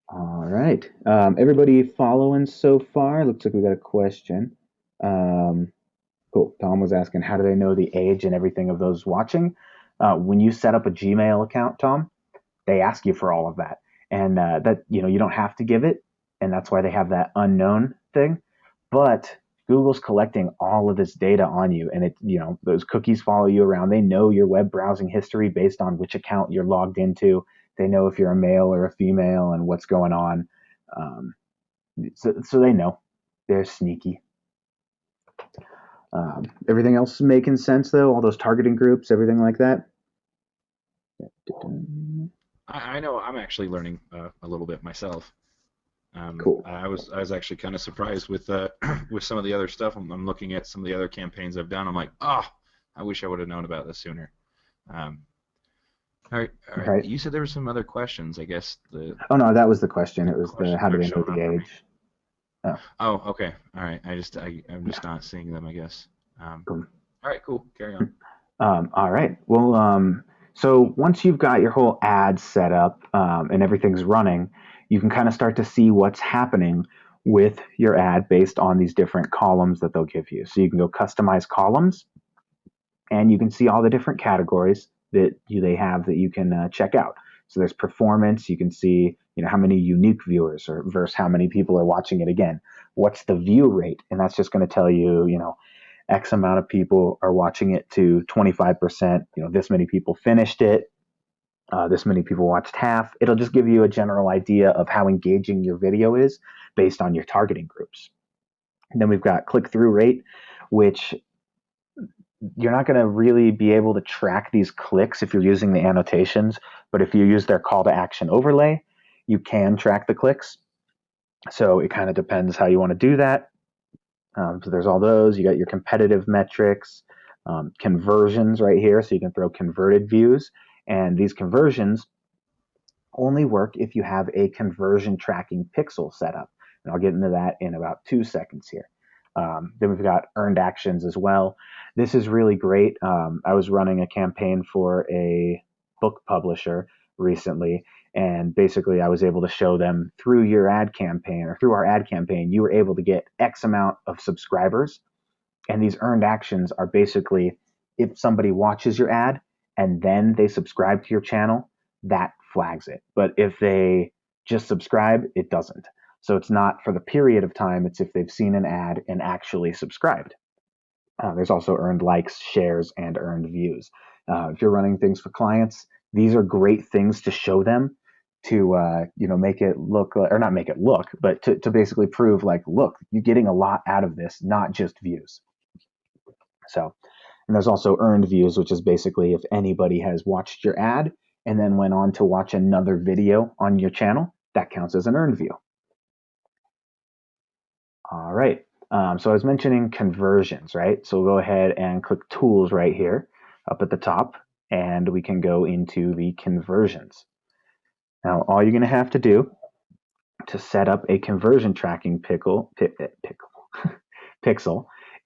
All right. Everybody following so far? Looks like we got a question. Cool. Tom was asking, how do they know the age and everything of those watching? When you set up a Gmail account, Tom, they ask you for all of that. and that you don't have to give it, and that's why they have that unknown thing. But Google's collecting all of this data on you, and those cookies follow you around. They know your web browsing history based on which account you're logged into. They know if you're a male or a female and what's going on. Um, so they know. They're sneaky. Everything else making sense though? All those targeting groups, everything like that. I know I'm actually learning a little bit myself. Cool. I was actually kind of surprised with with some of the other stuff. I'm looking at some of the other campaigns I've done. I'm like, oh, I wish I would have known about this sooner. Um, all right, all right. Right. You said there were some other questions. I guess Oh no, that was the question. It was the questions how do aren't they know showing the up for me. age? Oh, Oh, okay. All right. I'm just not seeing them, I guess. cool. All right, cool. Carry on. All right. Well, so once you've got your whole ad set up and everything's running, you can kind of start to see what's happening with your ad based on these different columns that they'll give you. So you can go customize columns, and you can see all the different categories that they have that you can check out. So there's performance. You can see how many unique viewers or versus how many people are watching it again. What's the view rate? And that's just going to tell you X amount of people are watching it to 25%. This many people finished it. This many people watched half. It'll just give you a general idea of how engaging your video is based on your targeting groups. And then we've got click-through rate, which you're not going to really be able to track these clicks if you're using the annotations, but if you use their call to action overlay, you can track the clicks. So it kind of depends how you want to do that. So there's all those. You got your competitive metrics, conversions right here. So you can throw converted views. And these conversions only work if you have a conversion tracking pixel set up. And I'll get into that in about 2 seconds here. Then we've got earned actions as well. This is really great. I was running a campaign for a book publisher recently, and basically I was able to show them through your ad campaign or through our ad campaign, you were able to get X amount of subscribers. And these earned actions are basically if somebody watches your ad and then they subscribe to your channel, that flags it. But if they just subscribe, it doesn't. So it's not for the period of time, it's if they've seen an ad and actually subscribed. There's also earned likes, shares, and earned views. If you're running things for clients, these are great things to show them to make it look or not make it look, but to basically prove like, look, you're getting a lot out of this, not just views. So, and there's also earned views, which is basically if anybody has watched your ad and then went on to watch another video on your channel, that counts as an earned view. All right. So I was mentioning conversions, right? So we'll go ahead and click tools right here up at the top, and we can go into the conversions. Now, all you're going to have to do to set up a conversion tracking pixel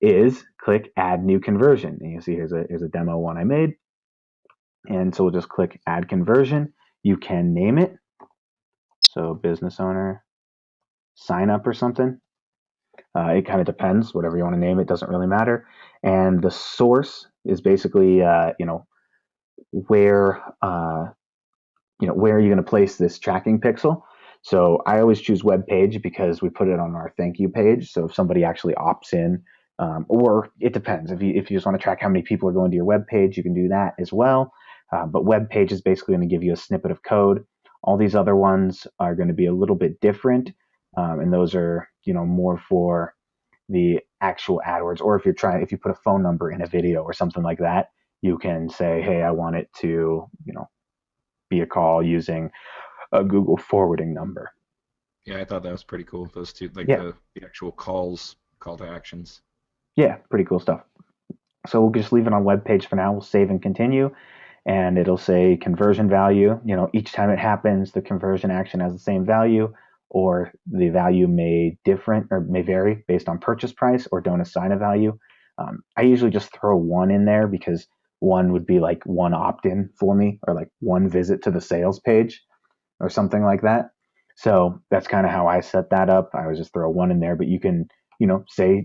is click add new conversion. And you see here's a demo one I made. And so we'll just click add conversion. You can name it. So business owner, sign up or something. It kind of depends, whatever you want to name it, doesn't really matter. And the source is basically, where, where are you going to place this tracking pixel? So I always choose web page because we put it on our thank you page. So if somebody actually opts in, or it depends. If you just want to track how many people are going to your web page, you can do that as well. But web page is basically going to give you a snippet of code. All these other ones are going to be a little bit different, and those are more for the actual AdWords. Or if you put a phone number in a video or something like that, you can say, hey, I want it to be a call using a Google forwarding number. Yeah, I thought that was pretty cool. Those two, like Yeah, the actual calls, call to actions. yeah, pretty cool stuff. So we'll just leave it on web page for now. We'll save and continue, and it'll say conversion value. Each time it happens, the conversion action has the same value, or the value may vary based on purchase price, or don't assign a value. I usually just throw 1 in there because 1 would be like 1 opt-in for me, or like 1 visit to the sales page, or something like that. So that's kind of how I set that up. I would just throw 1 in there, but you can, say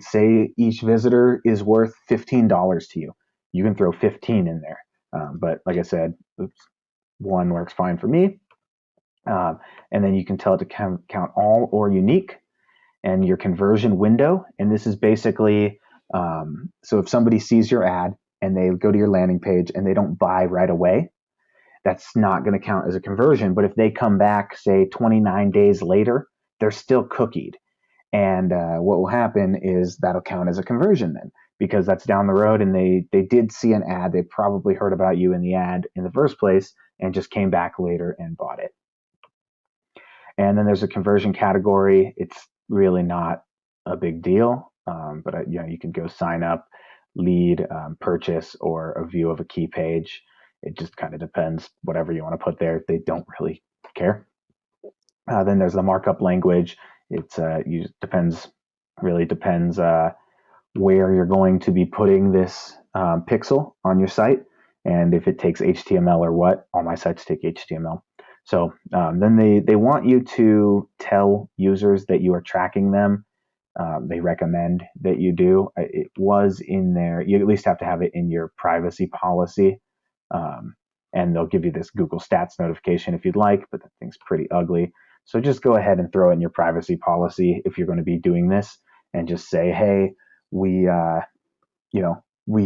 each visitor is worth $15 to you. You can throw 15 in there. But like I said, 1 works fine for me. And then you can tell it to count all or unique, and your conversion window. And this is basically, so if somebody sees your ad and they go to your landing page and they don't buy right away, that's not going to count as a conversion. But if they come back, say 29 days later, they're still cookied. And what will happen is that'll count as a conversion then, because that's down the road and they did see an ad. They probably heard about you in the ad in the first place and just came back later and bought it. And then there's a conversion category. It's really not a big deal, but you can go sign up, lead, purchase, or a view of a key page. It just kind of depends, whatever you want to put there. They don't really care. Then there's the markup language. It's really depends where you're going to be putting this pixel on your site, and if it takes HTML or what. All my sites take HTML. So then they want you to tell users that you are tracking them. They recommend that you do. It was in there. You at least have to have it in your privacy policy. And they'll give you this Google Stats notification if you'd like, but that thing's pretty ugly. So just go ahead and throw it in your privacy policy if you're going to be doing this, and just say, hey, we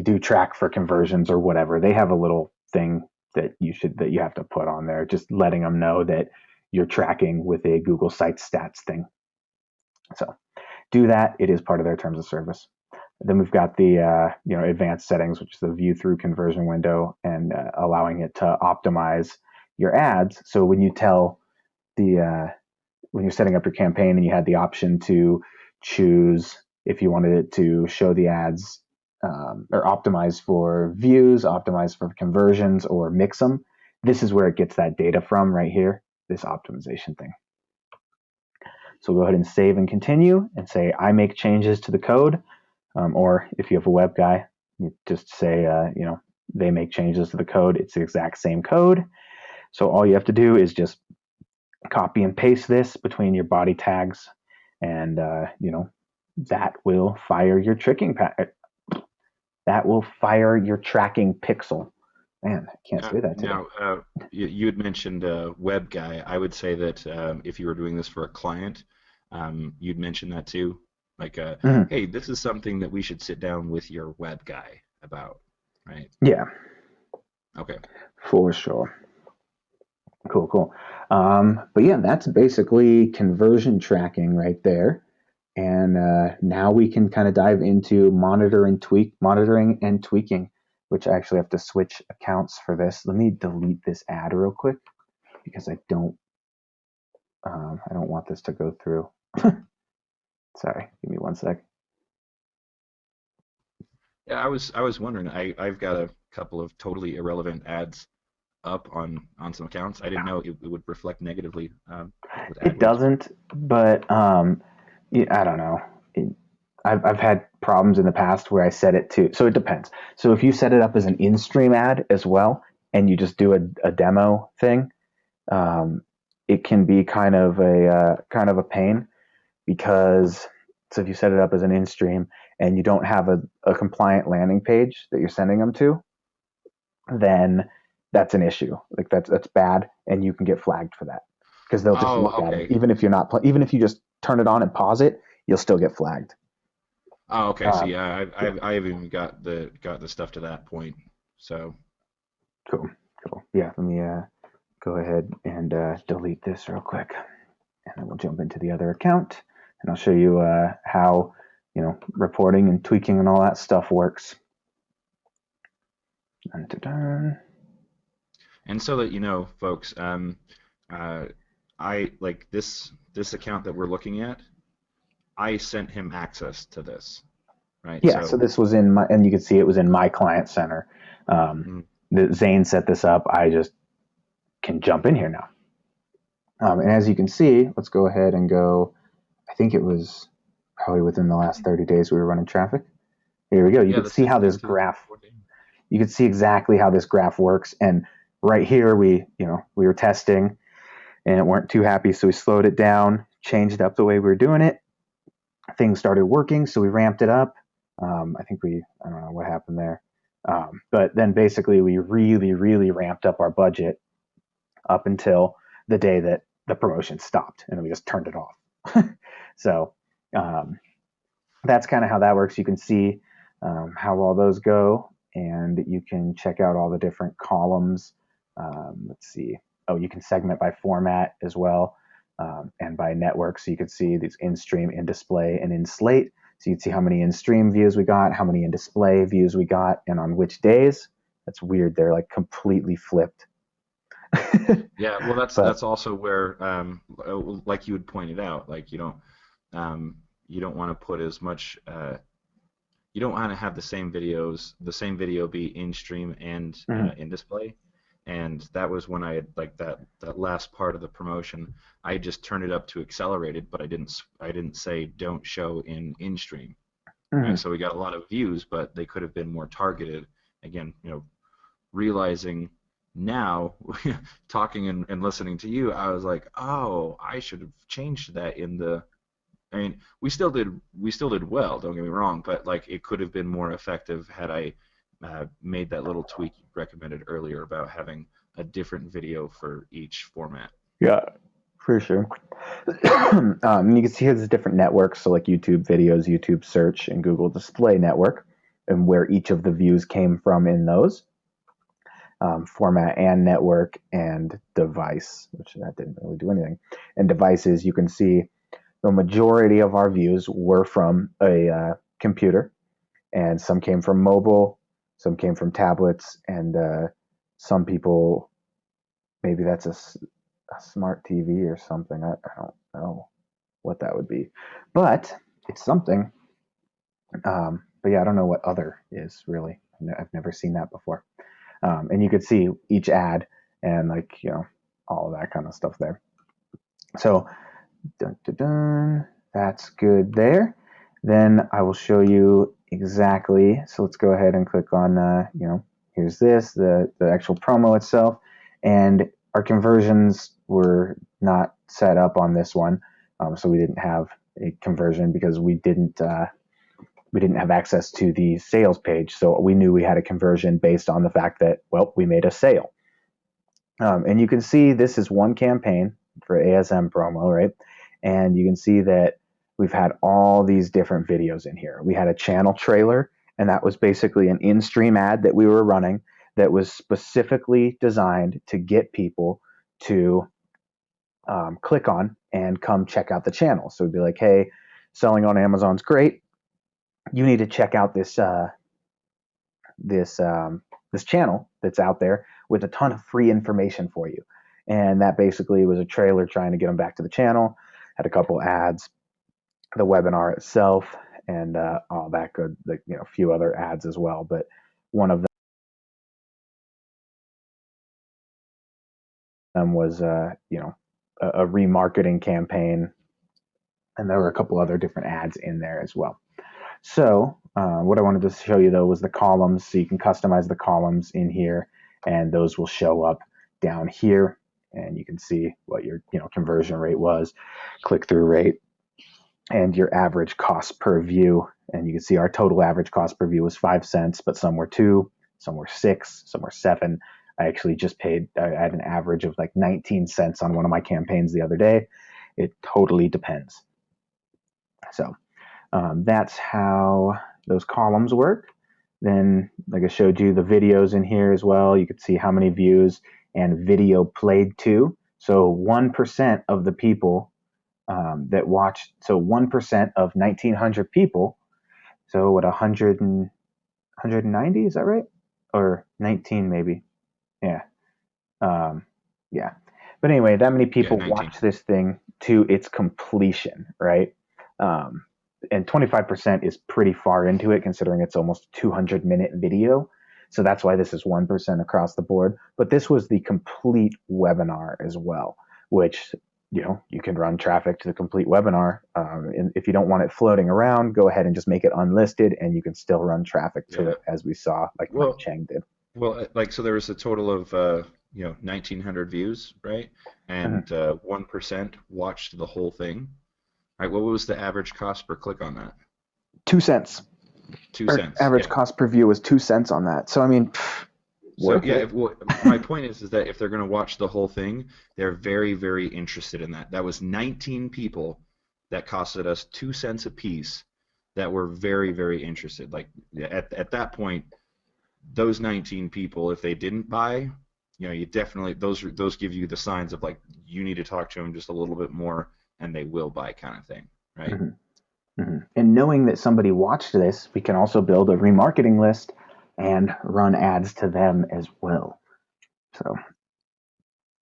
do track for conversions or whatever. They have a little thing that you have to put on there, just letting them know that you're tracking with a Google Sites stats thing. So do that. It is part of their terms of service. Then we've got the advanced settings, which is the view through conversion window, and allowing it to optimize your ads. So when you tell when you're setting up your campaign and you had the option to choose if you wanted it to show the ads or optimize for views, optimize for conversions, or mix them, this is where it gets that data from right here, this optimization thing. So go ahead and save and continue and say, I make changes to the code. Or if you have a web guy, you just say, they make changes to the code. It's the exact same code. So all you have to do is just copy and paste this between your body tags, and that will fire your tracking pixel. Man, I can't say that today. Now, you had mentioned web guy. I would say that if you were doing this for a client, you'd mention that too. Like, hey, this is something that we should sit down with your web guy about, right? Yeah. Okay. For sure. Cool. But yeah, that's basically conversion tracking right there. And now we can kind of dive into monitoring and tweaking, which I actually have to switch accounts for this. Let me delete this ad real quick because I don't want this to go through. Sorry, give me one sec. Yeah, I was wondering. I've got a couple of totally irrelevant ads up on some accounts. I didn't know it would reflect negatively. It doesn't, but I don't know. I've had problems in the past where I set it to, so it depends. So if you set it up as an in-stream ad as well, and you just do a demo thing, it can be kind of a pain, because so if you set it up as an in-stream and you don't have a compliant landing page that you're sending them to, then that's an issue. Like that's bad, and you can get flagged for that, because they'll just look at it. Even if you just turn it on and pause it, you'll still get flagged. Oh, okay. So yeah, I haven't even got the stuff to that point. So cool. Yeah, let me go ahead and delete this real quick, and then we'll jump into the other account, and I'll show you how reporting and tweaking and all that stuff works. And so that you know, folks, I like this account that we're looking at. I sent him access to this, right? Yeah. So this was in my, and you can see it was in my client center. Zane set this up. I just can jump in here now. And as you can see, let's go ahead and go. I think it was probably within the last 30 days we were running traffic. Here we go. You can see how this graph. You can see exactly how this graph works. And right here, we were testing, and weren't too happy, so we slowed it down, changed up the way we were doing it. Things started working, so we ramped it up. I don't know what happened there. But then basically we really, really ramped up our budget up until the day that the promotion stopped and we just turned it off. So um, that's kind of how that works. You can see how all those go, and you can check out all the different columns. Let's see. Oh, you can segment by format as well, and by network. So you could see these in-stream, in-display, and in-slate. So you can see how many in-stream views we got, how many in-display views we got, and on which days. That's weird. They're like completely flipped. Yeah, well, But that's also where, like you had pointed out, like you don't want to put as much, you don't want to have the same video be in stream and mhm, in display. And that was when I had like that last part of the promotion. I just turned it up to accelerated, but I didn't say don't show in stream. Right? mhm. So we got a lot of views, but they could have been more targeted. Again, realizing now, talking and listening to you, I was like, oh, I should have changed that in the. I mean, we still did well. Don't get me wrong, but like it could have been more effective had I made that little tweak you recommended earlier about having a different video for each format. Yeah, for sure. You can see here's the different networks, so like YouTube videos, YouTube search, and Google Display Network, and where each of the views came from in those format and network and device, which that didn't really do anything. And devices, you can see the majority of our views were from a computer, and some came from mobile, some came from tablets, and some people maybe that's a smart TV or something. I don't know what that would be, but it's something. But yeah, I don't know what other is really. I've never seen that before. And you could see each ad and like all of that kind of stuff there. So dun, dun, dun, that's good there. Then I will show you exactly. So let's go ahead and click on here's this the actual promo itself, and our conversions were not set up on this one, so we didn't have a conversion because we didn't have access to the sales page. So we knew we had a conversion based on the fact that, well, we made a sale. And you can see this is one campaign for ASM promo, right? And you can see that we've had all these different videos in here. We had a channel trailer, and that was basically an in-stream ad that we were running that was specifically designed to get people to click on and come check out the channel. So it'd be like, hey, selling on Amazon's great. You need to check out this this channel that's out there with a ton of free information for you. And that basically was a trailer trying to get them back to the channel. Had a couple ads, the webinar itself, and all that good, like a few other ads as well. But one of them was a remarketing campaign, and there were a couple other different ads in there as well. So what I wanted to show you though was the columns. So you can customize the columns in here, and those will show up down here, and you can see what your conversion rate was, click-through rate, and your average cost per view. And you can see our total average cost per view was 5 cents, but some were 2, some were 6, some were 7. I actually just paid, I had an average of like 19 cents on one of my campaigns the other day. It totally depends. So that's how those columns work. Then, like I showed you, the videos in here as well. You could see how many views and video played to. So 1% of the people that watched, so 1% of 1,900 people, so what, 190, is that right? Or 19 maybe. Yeah. Um, yeah. But anyway, that many Yeah, people 19. watch this thing to its completion, right? Um, and 25% is pretty far into it considering it's almost a 200-minute video. So that's why this is 1% across the board. But this was the complete webinar as well, which, you can run traffic to the complete webinar. And if you don't want it floating around, go ahead and just make it unlisted and you can still run traffic to Yeah. it, as we saw, like Mike Well, Chang did. like so there was a total of 1,900 views, right? Mhm. And 1% watched the whole thing. Right? What was the average cost per click on that? 2 cents. Two Our cents. average Yeah. cost per view was 2 cents on that. So I mean, So worth yeah, it. well, my point is that if they're going to watch the whole thing, they're very, very interested in that. That was 19 people that costed us 2 cents a piece that were very, very interested. Like at that point, those 19 people, if they didn't buy, you definitely those give you the signs of like you need to talk to them just a little bit more, and they will buy kind of thing, right? Mhm, mhm. And knowing that somebody watched this, we can also build a remarketing list and run ads to them as well. So,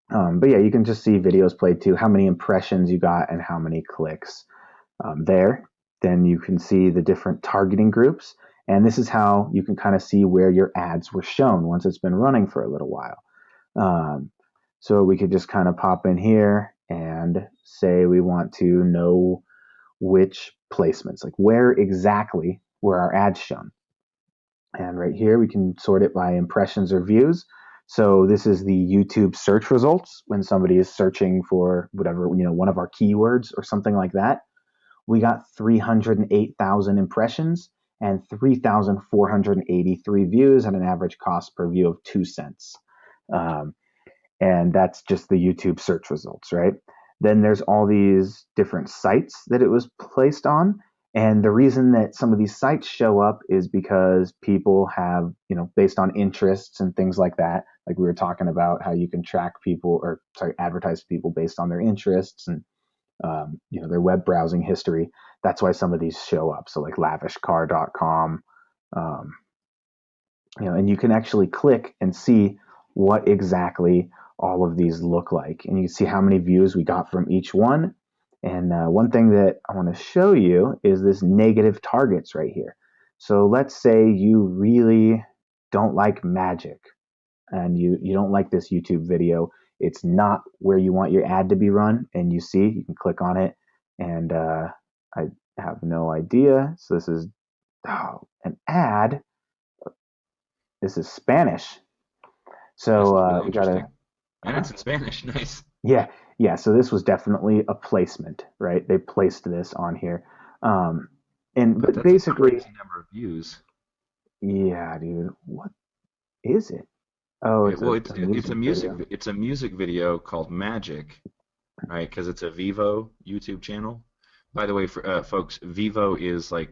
but yeah, you can just see videos played too, how many impressions you got and how many clicks there. Then you can see the different targeting groups. And this is how you can kind of see where your ads were shown once it's been running for a little while. Um, so we could just kind of pop in here and say we want to know which placements, like where exactly were our ads shown. And right here, we can sort it by impressions or views. So this is the YouTube search results when somebody is searching for whatever, one of our keywords or something like that. We got 308,000 impressions and 3,483 views at an average cost per view of 2 cents. Um, and that's just the YouTube search results, right? Then there's all these different sites that it was placed on. And the reason that some of these sites show up is because people have, based on interests and things like that, like we were talking about how you can track people or, sorry, advertise people based on their interests and, their web browsing history. That's why some of these show up. So like lavishcar.com, um, and you can actually click and see what exactly all of these look like. And you can see how many views we got from each one. And one thing that I want to show you is this negative targets right here. So let's say you really don't like magic and you don't like this YouTube video. It's not where you want your ad to be run. And you see, you can click on it. And I have no idea. So this is an ad. This is Spanish. This So is really we got to, interesting, and it's in Spanish. Nice. yeah, yeah. So this was definitely a placement, right? They placed this on here, um, But but that's a basically, crazy number of views. yeah, dude. What is it? Oh, It, it's well, a music video. it's a music video called Magic, right? Because it's a Vivo YouTube channel. By the way, for folks, Vivo is like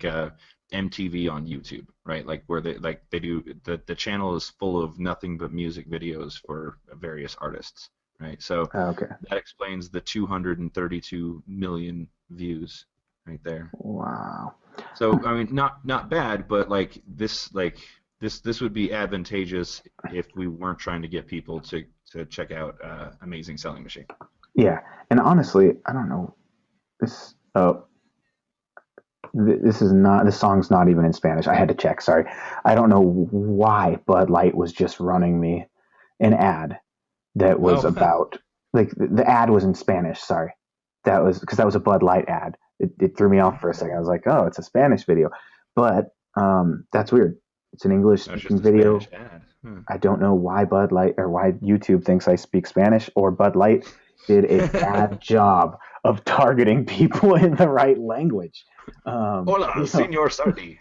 MTV on YouTube, right? Like where they do the channel is full of nothing but music videos for various artists, right? So Okay. that explains the 232 million views right there. Wow. So I mean, not bad, but this would be advantageous if we weren't trying to get people to check out Amazing Selling Machine. Yeah, and honestly, I don't know this. Oh, this is not. This song's not even in Spanish. I had to check. Sorry, I don't know why Bud Light was just running me an ad that was Oh, about like the ad was in Spanish. Sorry, that was because that was a Bud Light ad. It threw me off for a second. I was like, oh, it's a Spanish video, but that's weird. It's an English that's speaking just a video. Spanish ad. Hmm. I don't know why Bud Light or why YouTube thinks I speak Spanish or Bud Light did a bad job of targeting people in the right language. Hola, Senor Sardi.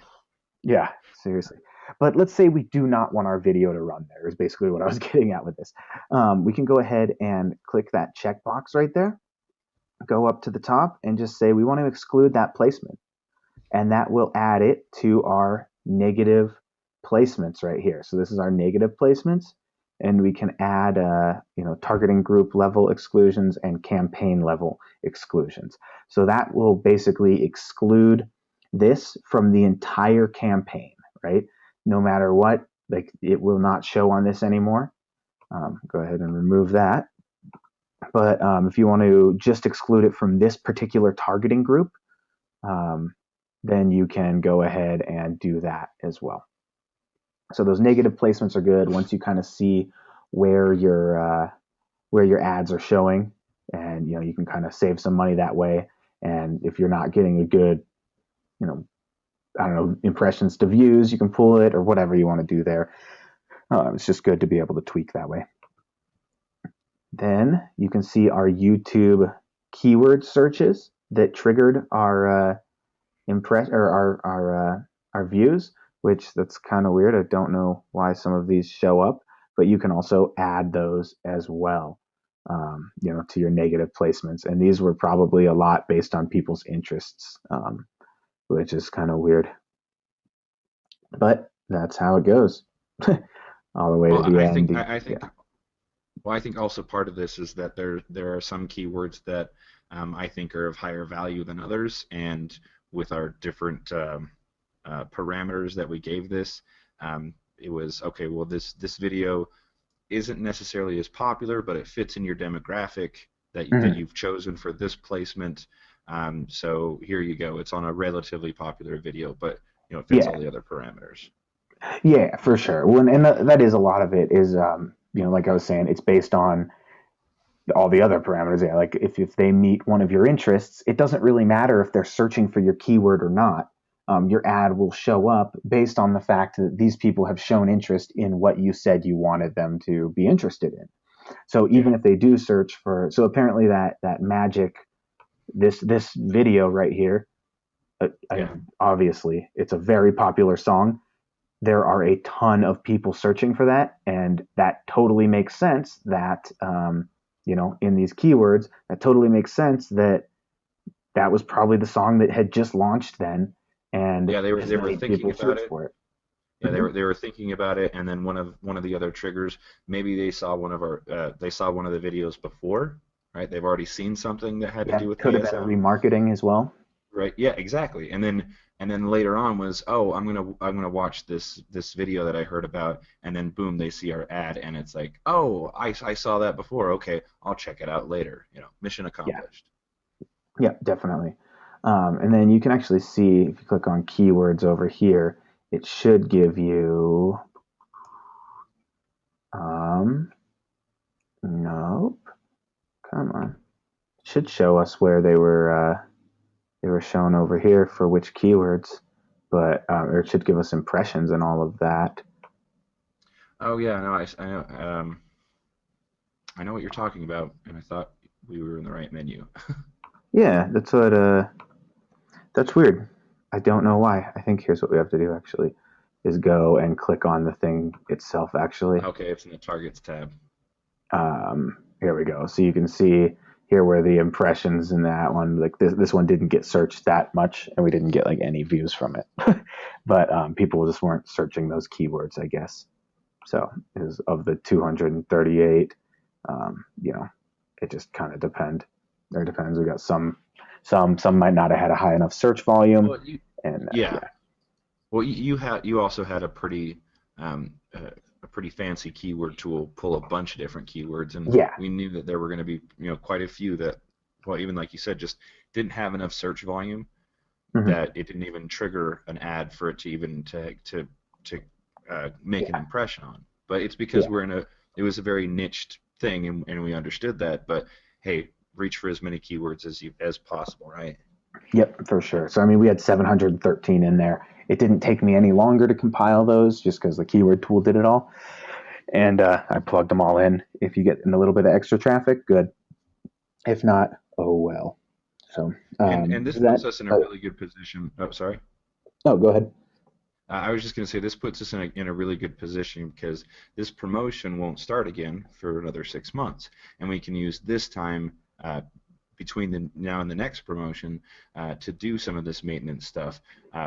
Yeah, seriously. But let's say we do not want our video to run there, is basically what I was getting at with this. We can go ahead and click that checkbox right there, go up to the top, and just say we want to exclude that placement. And that will add it to our negative placements right here. So this is our negative placements. And we can add, targeting group level exclusions and campaign level exclusions. So that will basically exclude this from the entire campaign, right? No matter what, like it will not show on this anymore. Go ahead and remove that. But if you want to just exclude it from this particular targeting group, um, then you can go ahead and do that as well. So those negative placements are good once you kind of see where your ads are showing, and you can kind of save some money that way. And if you're not getting a good, you know, I don't know, impressions to views, you can pull it or whatever you want to do there. It's just good to be able to tweak that way. Then you can see our YouTube keyword searches that triggered our impress or our views, which that's kind of weird. I don't know why some of these show up, but you can also add those as well, to your negative placements. And these were probably a lot based on people's interests, which is kind of weird. But that's how it goes, all the way to Well, the I end. think I Yeah. think well, I think also part of this is that there are some keywords that I think are of higher value than others, and with our different parameters that we gave this, it was okay. Well, this video isn't necessarily as popular, but it fits in your demographic that Mhm. you've chosen for this placement. So here you go. It's on a relatively popular video, but it fits all Yeah. the other parameters. Yeah, for sure. Well, and that is a lot of it is, like I was saying, it's based on all the other parameters. Yeah, like if they meet one of your interests, it doesn't really matter if they're searching for your keyword or not. Your ad will show up based on the fact that these people have shown interest in what you said you wanted them to be interested in. So Yeah, even if they do search for, so apparently that magic, this video right here, yeah, obviously it's a very popular song. There are a ton of people searching for that, and that totally makes sense that, in these keywords, that totally makes sense that that was probably the song that had just launched then, and yeah. They were has they were made thinking people about search it. for it. Yeah, Mm-hmm. they were thinking about it, and then one of the other triggers, maybe they saw one of the videos before, right? They've already seen something that had to Yeah, do with could have been a ASL, remarketing as well. right? Yeah, exactly. And then later on was, oh, I'm gonna watch this video that I heard about, and then boom, they see our ad, and it's like, oh, I saw that before. Okay, I'll check it out later. Mission Yeah, accomplished. yeah, definitely. And then you can actually see if you click on keywords over here, it should give you. Um, nope. Come on. It should show us where they were shown over here for which keywords, but or it should give us impressions and all of that. Oh yeah, no, I know what you're talking about, and I thought we were in the right menu. Yeah, that's weird. I don't know why. I think here's what we have to do actually is go and click on the thing itself actually. Okay, it's in the targets tab. Here we go. So you can see here where the impressions in that one, like this one didn't get searched that much, and we didn't get like any views from it. But people just weren't searching those keywords, I guess. So is of the 238, it just kind of depends. We got some might not have had a high enough search volume, Well, and yeah. yeah, Well, you also had um, a pretty fancy keyword tool pull a bunch of different keywords, and yeah, we knew that there were going to be quite a few that, well, even like you said, just didn't have enough search volume hmm that it didn't even trigger an ad for it to even to make an yeah, impression on. But it's because yeah, it was a very niched thing, and we understood that. But hey, reach for as many keywords as possible, right? yep, for sure. So I mean, we had 713 in there. It didn't take me any longer to compile those, just because the keyword tool did it all, and I plugged them all in. If you get in a little bit of extra traffic, good. If not, oh well. So And this does puts that. us in a really good position. Oh, sorry. No, go ahead. I was just going to say this puts us in a really good position because this promotion won't start again for another 6 months, and we can use this time between the now and the next promotion to do some of this maintenance stuff,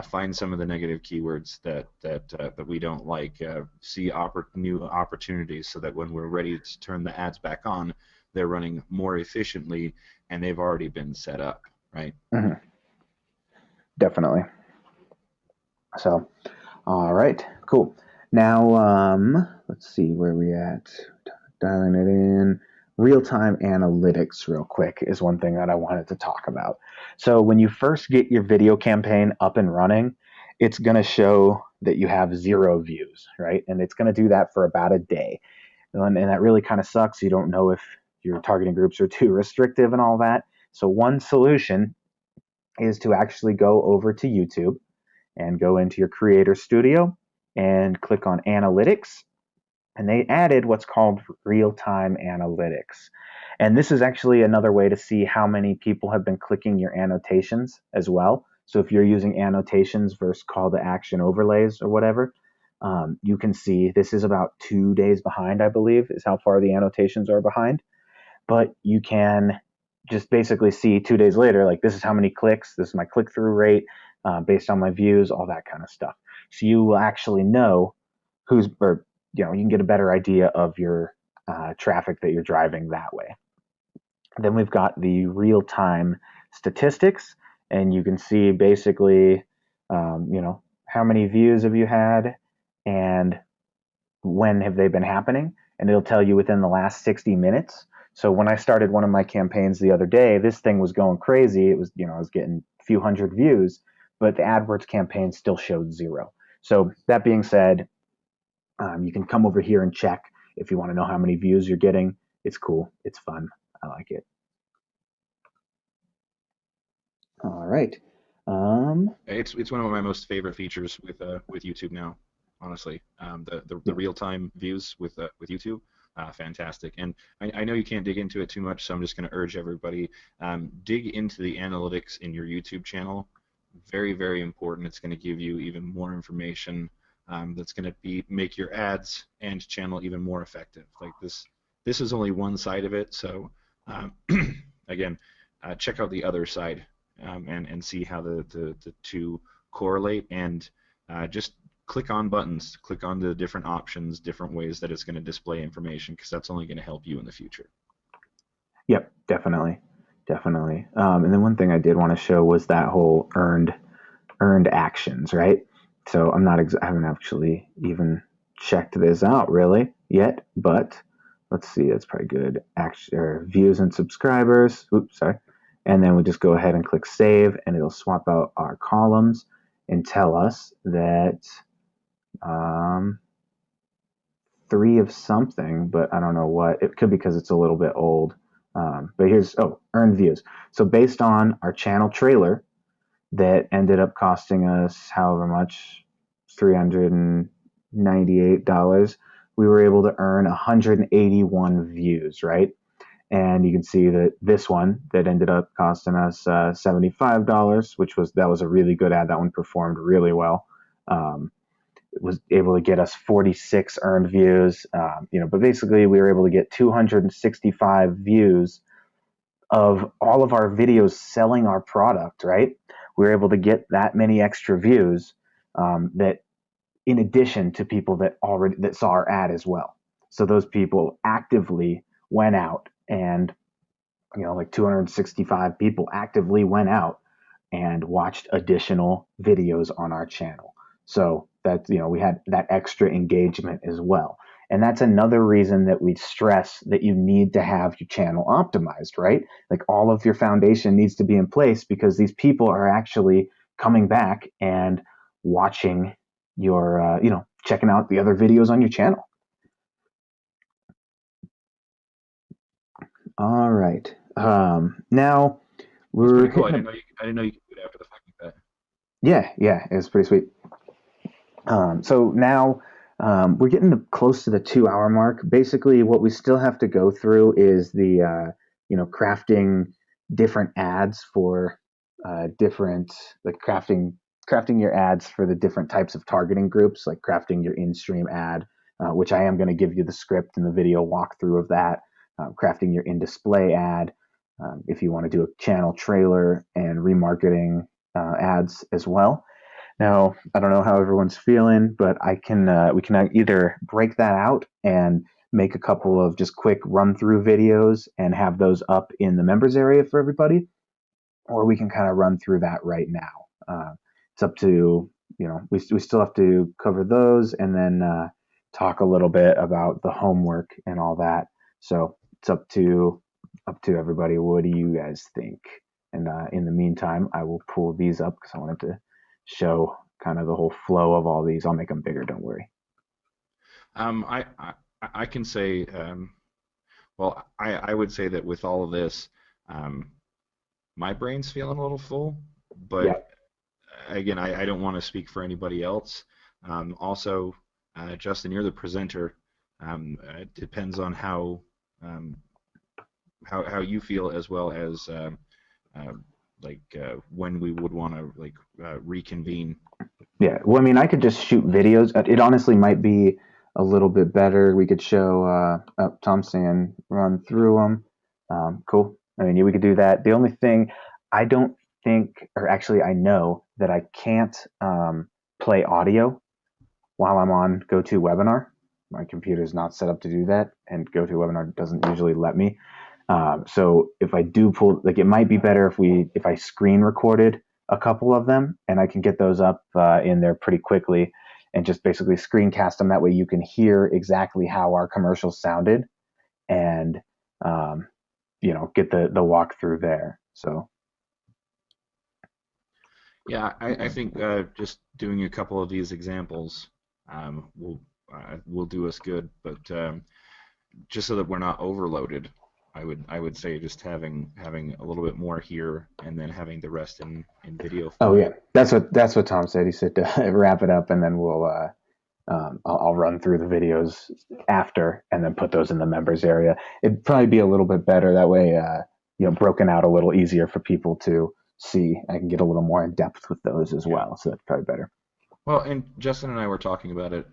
find some of the negative keywords that we don't like, see new opportunities, so that when we're ready to turn the ads back on, they're running more efficiently and they've already been set up, right? Mhm, definitely. So, all right, cool. Now, let's see where we at. Dialing it in. Real-time analytics, real quick, is one thing that I wanted to talk about. So, when you first get your video campaign up and running, it's going to show that you have 0 views, right? And it's going to do that for about a day. And that really kind of sucks. You don't know if your targeting groups are too restrictive and all that. So, one solution is to actually go over to YouTube and go into your Creator Studio and click on Analytics. And they added what's called real time analytics. And this is actually another way to see how many people have been clicking your annotations as well. So if you're using annotations versus call to action overlays or whatever, you can see this is about 2 days behind, I believe, is how far the annotations are behind. But you can just basically see 2 days later, like this is how many clicks, this is my click through rate based on my views, all that kind of stuff. So you will actually know or you can get a better idea of your traffic that you're driving that way. Then we've got the real time statistics, and you can see basically, how many views have you had and when have they been happening, and it'll tell you within the last 60 minutes. So when I started one of my campaigns the other day, this thing was going crazy. It was, I was getting a few hundred views, but the AdWords campaign still showed 0. So that being said, you can come over here and check if you want to know how many views you're getting. It's cool. It's fun. I like it. All right. It's one of my most favorite features with YouTube now, honestly. The real time views with YouTube, fantastic. And I know you can't dig into it too much, so I'm just going to urge everybody, dig into the analytics in your YouTube channel. Very, very important. It's going to give you even more information that's going to make your ads and channel even more effective. Like this is only one side of it, so again, check out the other side and see how the two correlate, and just click on buttons, click on the different options, different ways that it's going to display information, because that's only going to help you in the future. Yep, definitely, definitely. And then one thing I did want to show was that whole earned actions, right? So I haven't actually even checked this out really yet, but let's see, it's probably good. Views and subscribers. Oops, sorry. And then we just go ahead and click save, and it'll swap out our columns and tell us that 3 of something, but I don't know what. It could be because it's a little bit old. But here's, earned views. So based on our channel trailer that ended up costing us however much, $398, we were able to earn 181 views, right? And you can see that this one that ended up costing us $75, that was a really good ad. That one performed really well. Was able to get us 46 earned views. But basically we were able to get 265 views of all of our videos selling our product, right? We were able to get that many extra views, that in addition to people that saw our ad as well. So those people actively went out and, like 265 people actively went out and watched additional videos on our channel. So that, we had that extra engagement as well. And that's another reason that we stress that you need to have your channel optimized, right? Like all of your foundation needs to be in place, because these people are actually coming back and watching your, checking out the other videos on your channel. All right. Now That's we're pretty cool. I hitting didn't know you could do it after the fact like that. yeah, it's pretty sweet. So now we're getting close to the 2 hour mark. Basically, what we still have to go through is the crafting different ads for different, like crafting your ads for the different types of targeting groups, like crafting your in-stream ad, which I am going to give you the script and the video walkthrough of that. Crafting your in-display ad, if you want to do a channel trailer, and remarketing ads as well. Now, I don't know how everyone's feeling, but we can either break that out and make a couple of just quick run through videos and have those up in the members area for everybody, or we can kind of run through that right now. It's up to, we still have to cover those, and then talk a little bit about the homework and all that. So it's up to everybody. What do you guys think? And in the meantime, I will pull these up because I wanted to show kind of the whole flow of all these. I'll make them bigger, don't worry. I can say, well, I would say that with all of this, my brain's feeling a little full, but Yeah. again, I don't want to speak for anybody else. Also, Justin, you're the presenter. It depends on how you feel, as well as when we would want to reconvene. Yeah. Well, I mean, I could just shoot videos. It honestly might be a little bit better. We could show, Tom saying run through them. Cool. I mean, yeah, we could do that. The only thing I don't think, or actually, I know that I can't play audio while I'm on GoToWebinar. My computer is not set up to do that, and GoToWebinar doesn't usually let me. So if I do pull, like, it might be better if I screen recorded a couple of them, and I can get those up in there pretty quickly, and just basically screencast them. That way, you can hear exactly how our commercials sounded, and um, get the walkthrough there. So Yeah, I think just doing a couple of these examples will do us good, but just so that we're not overloaded, I would say just having a little bit more here and then having the rest in video oh yeah, format. that's what Tom said. He said to wrap it up, and then we'll I'll run through the videos after, and then put those in the members area. It'd probably be a little bit better that way. Broken out a little easier for people to see. I can get a little more in depth with those as Yeah. well, so that's probably better. Well, and Justin and I were talking about it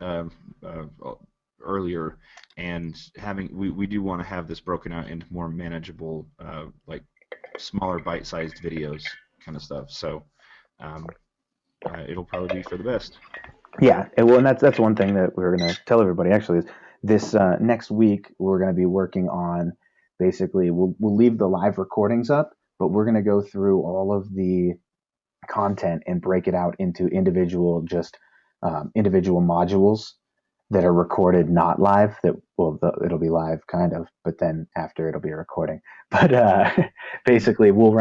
earlier, and we do want to have this broken out into more manageable, smaller bite-sized videos kind of stuff. So um, it'll probably be for the best. Yeah, well, and that's one thing that we were going to tell everybody actually is this next week we're going to be working on basically we'll leave the live recordings up, but we're going to go through all of the content and break it out into individual modules that are recorded not live. It'll be live kind of, but then after it'll be a recording. But basically we'll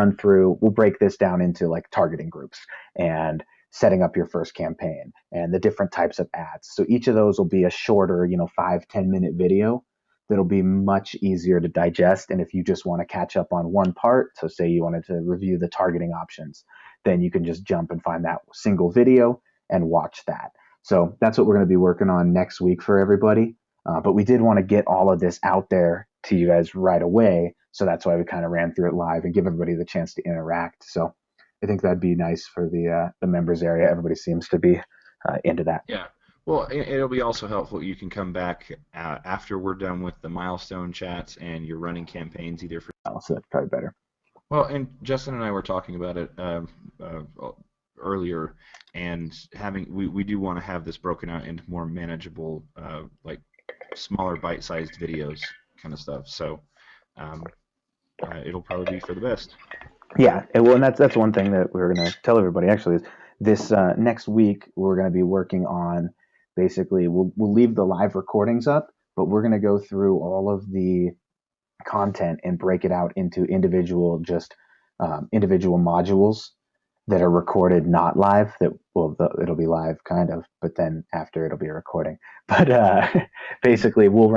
break this down into like targeting groups and setting up your first campaign and the different types of ads. So each of those will be a shorter 5-10 minute video that'll be much easier to digest. And if you just want to catch up on one part, so say you wanted to review the targeting options, then you can just jump and find that single video and watch that. So that's what we're going to be working on next week for everybody. But we did want to get all of this out there to you guys right away. So that's why we kind of ran through it live and give everybody the chance to interact. So I think that'd be nice for the members area. Everybody seems to be into that. Yeah. Well, it'll be also helpful. You can come back after we're done with the milestone chats and you're running campaigns either for. So that's probably better. Well, and Justin and I were talking about it earlier, and we do want to have this broken out into more manageable, smaller bite-sized videos kind of stuff. So um, it'll probably be for the best. Yeah, well, and that's one thing that we were going to tell everybody actually is this next week we're going to be working on basically we'll leave the live recordings up, but we're going to go through all of the content and break it out into individual modules that are recorded not live. It'll be live kind of, but then after it'll be a recording. But basically we'll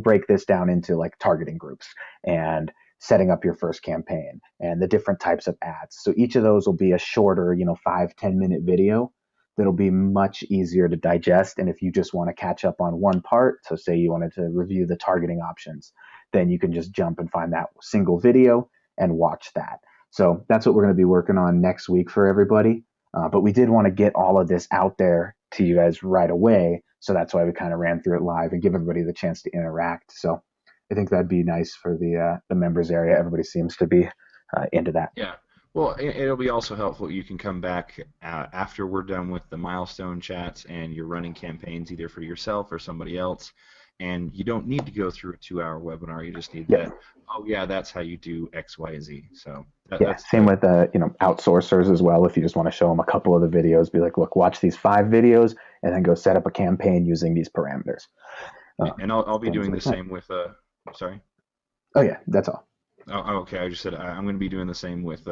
break this down into like targeting groups and setting up your first campaign and the different types of ads. So each of those will be a shorter 5-10 minute video that'll be much easier to digest. And if you just want to catch up on one part, so say you wanted to review the targeting options, then you can just jump and find that single video and watch that. So that's what we're going to be working on next week for everybody. But we did want to get all of this out there to you guys right away. So that's why we kind of ran through it live and give everybody the chance to interact. So I think that'd be nice for the members area. Everybody seems to be into that. Yeah. Well, it'll be also helpful. You can come back after we're done with the milestone chats and you're running campaigns either for yourself or somebody else. And you don't need to go through a 2-hour webinar. You just need Yeah. that. Oh, yeah, that's how you do X, Y, Z. So Yeah, that's same with outsourcers as well. If you just want to show them a couple of the videos, be like, look, watch these 5 videos, and then go set up a campaign using these parameters. and I'll be Things doing the like that. same with sorry. Oh yeah, that's all. Oh, okay. I just said I'm going to be doing the same with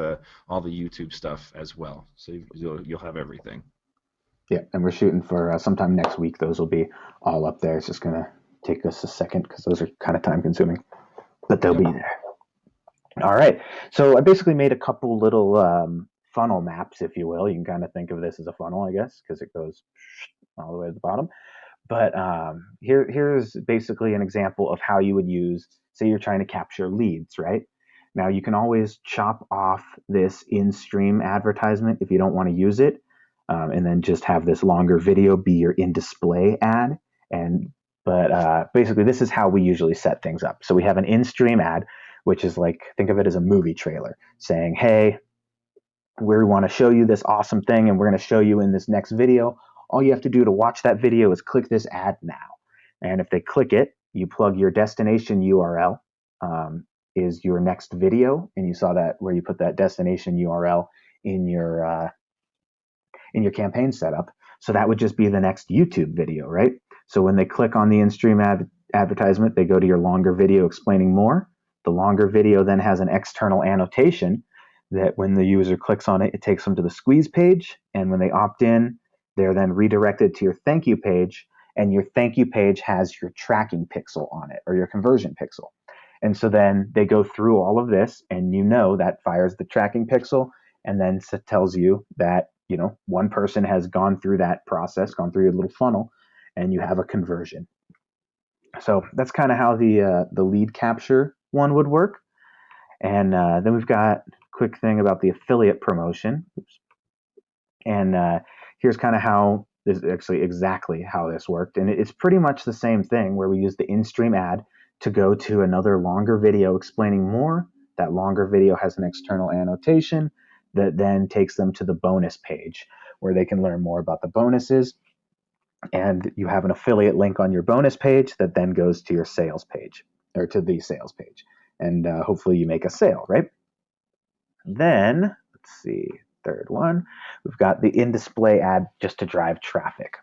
all the YouTube stuff as well. So you'll have everything. Yeah, and we're shooting for sometime next week. Those will be all up there. It's just gonna take us a second because those are kind of time consuming, but they'll Yep. be there. All right. So I basically made a couple little funnel maps, if you will. You can kind of think of this as a funnel, I guess, because it goes all the way to the bottom. But here's basically an example of how you would use, say you're trying to capture leads, right? Now you can always chop off this in-stream advertisement if you don't want to use it, and then just have this longer video be your in-display ad. But basically, this is how we usually set things up. So we have an in-stream ad, which is like, think of it as a movie trailer saying, hey, we want to show you this awesome thing, and we're going to show you in this next video. All you have to do to watch that video is click this ad now. And if they click it, you plug your destination URL, is your next video, and you saw that where you put that destination URL in your campaign setup. So that would just be the next YouTube video, right? So when they click on the in-stream advertisement, they go to your longer video explaining more. The longer video then has an external annotation that when the user clicks on it, it takes them to the squeeze page. And when they opt in, they're then redirected to your thank you page. And your thank you page has your tracking pixel on it, or your conversion pixel. And so then they go through all of this, and that fires the tracking pixel, and then tells you that one person has gone through that process, gone through your little funnel, and you have a conversion. So that's kind of how the lead capture one would work. And then we've got a quick thing about the affiliate promotion. Oops. And here's kind of how this is actually exactly how this worked. And it's pretty much the same thing where we use the in-stream ad to go to another longer video explaining more. That longer video has an external annotation that then takes them to the bonus page where they can learn more about the bonuses. And you have an affiliate link on your bonus page that then goes to your sales page, or to the sales page. And hopefully you make a sale, right? Then, let's see, third one, we've got the in-display ad just to drive traffic.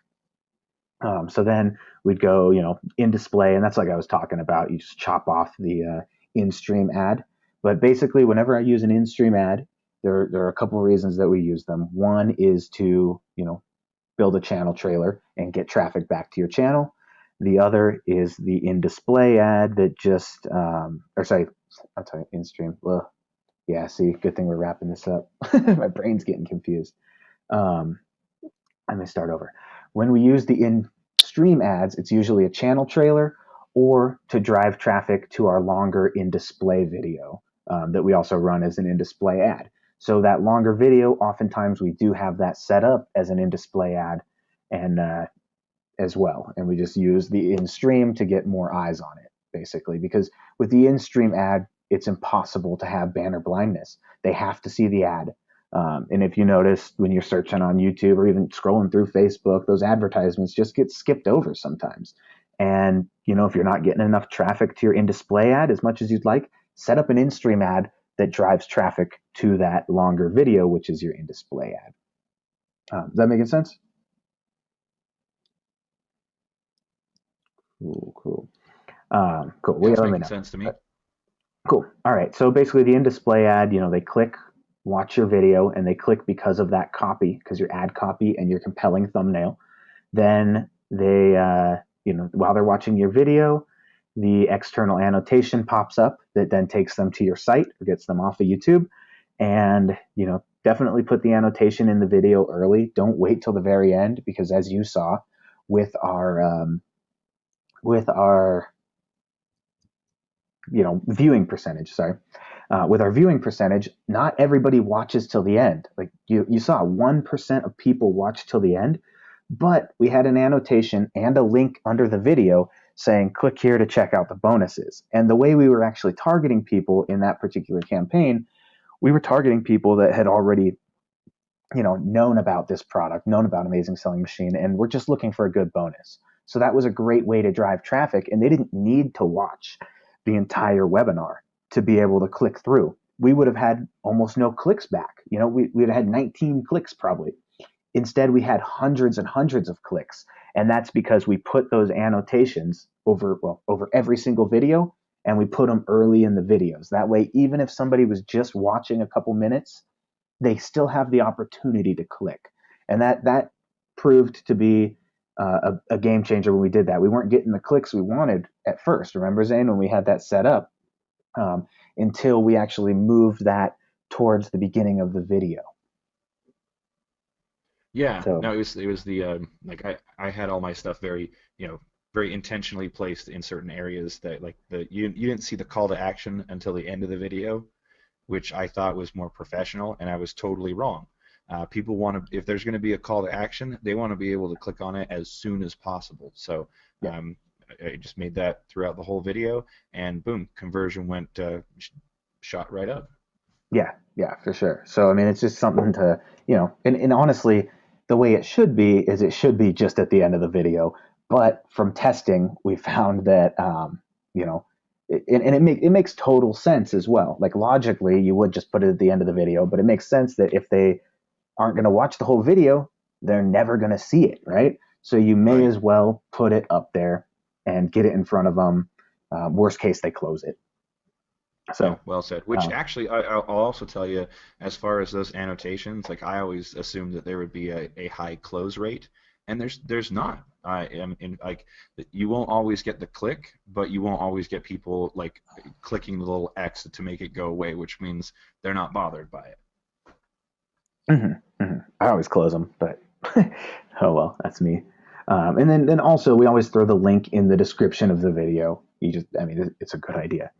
So then we'd go, in display, and that's like I was talking about. You just chop off the in-stream ad. But basically, whenever I use an in-stream ad, there are a couple of reasons that we use them. One is to, build a channel trailer and get traffic back to your channel. The other is the in-display ad that just, in-stream. Well, yeah, see, good thing we're wrapping this up. My brain's getting confused. Let me start over. When we use the in-stream ads, it's usually a channel trailer or to drive traffic to our longer in-display video that we also run as an in-display ad. So that longer video, oftentimes we do have that set up as an in-display ad and as well. And we just use the in-stream to get more eyes on it, basically. Because with the in-stream ad, it's impossible to have banner blindness. They have to see the ad. And if you notice when you're searching on YouTube or even scrolling through Facebook, those advertisements just get skipped over sometimes. And, if you're not getting enough traffic to your in-display ad as much as you'd like, set up an in-stream ad that drives traffic to that longer video, which is your in-display ad. Does that make sense? Cool. Cool. Yeah, it's making sense to me. Cool. All right. So basically, the in-display ad, they click, watch your video, and they click because of that copy, because your ad copy and your compelling thumbnail. Then they, while they're watching your video, the external annotation pops up that then takes them to your site or gets them off of YouTube. And, definitely put the annotation in the video early. Don't wait till the very end, because as you saw with our viewing percentage, with our viewing percentage, not everybody watches till the end. Like you saw 1% of people watch till the end, but we had an annotation and a link under the video saying, click here to check out the bonuses. And the way we were actually targeting people in that particular campaign, we were targeting people that had already, known about this product, known about Amazing Selling Machine, and we're just looking for a good bonus. So that was a great way to drive traffic, and they didn't need to watch the entire webinar to be able to click through. We would have had almost no clicks back. We'd have had 19 clicks probably. Instead, we had hundreds and hundreds of clicks. And that's because we put those annotations over every single video, and we put them early in the videos. That way, even if somebody was just watching a couple minutes, they still have the opportunity to click. And that proved to be a game changer when we did that. We weren't getting the clicks we wanted at first. Remember, Zane, when we had that set up, until we actually moved that towards the beginning of the video. Yeah, So, no, it was the like I had all my stuff very, very intentionally placed in certain areas that like you didn't see the call to action until the end of the video. which I thought was more professional, and I was totally wrong. People want to, if there's going to be a call to action, they want to be able to click on it as soon as possible. So Yeah. I just made that throughout the whole video, and boom, conversion went shot right up. Yeah, yeah, for sure. So I mean, it's just something to, and honestly, the way it should be is it should be just at the end of the video. But from testing, we found that, you know, and it makes total sense as well. Like logically, you would just put it at the end of the video, but it makes sense that if they aren't going to watch the whole video, they're never going to see it, right? So you may Right. as well put it up there and get it in front of them. Worst case, they close it. Yeah, So, well said. Which uh, actually, I'll also tell you, as far as those annotations, like I always assumed that there would be a high close rate, and there's not. I am in like you won't always get the click, but you won't always get people like clicking the little X to make it go away, which means they're not bothered by it. I always close them, but oh well, that's me. And then also we always throw the link in the description of the video. I mean, it's a good idea.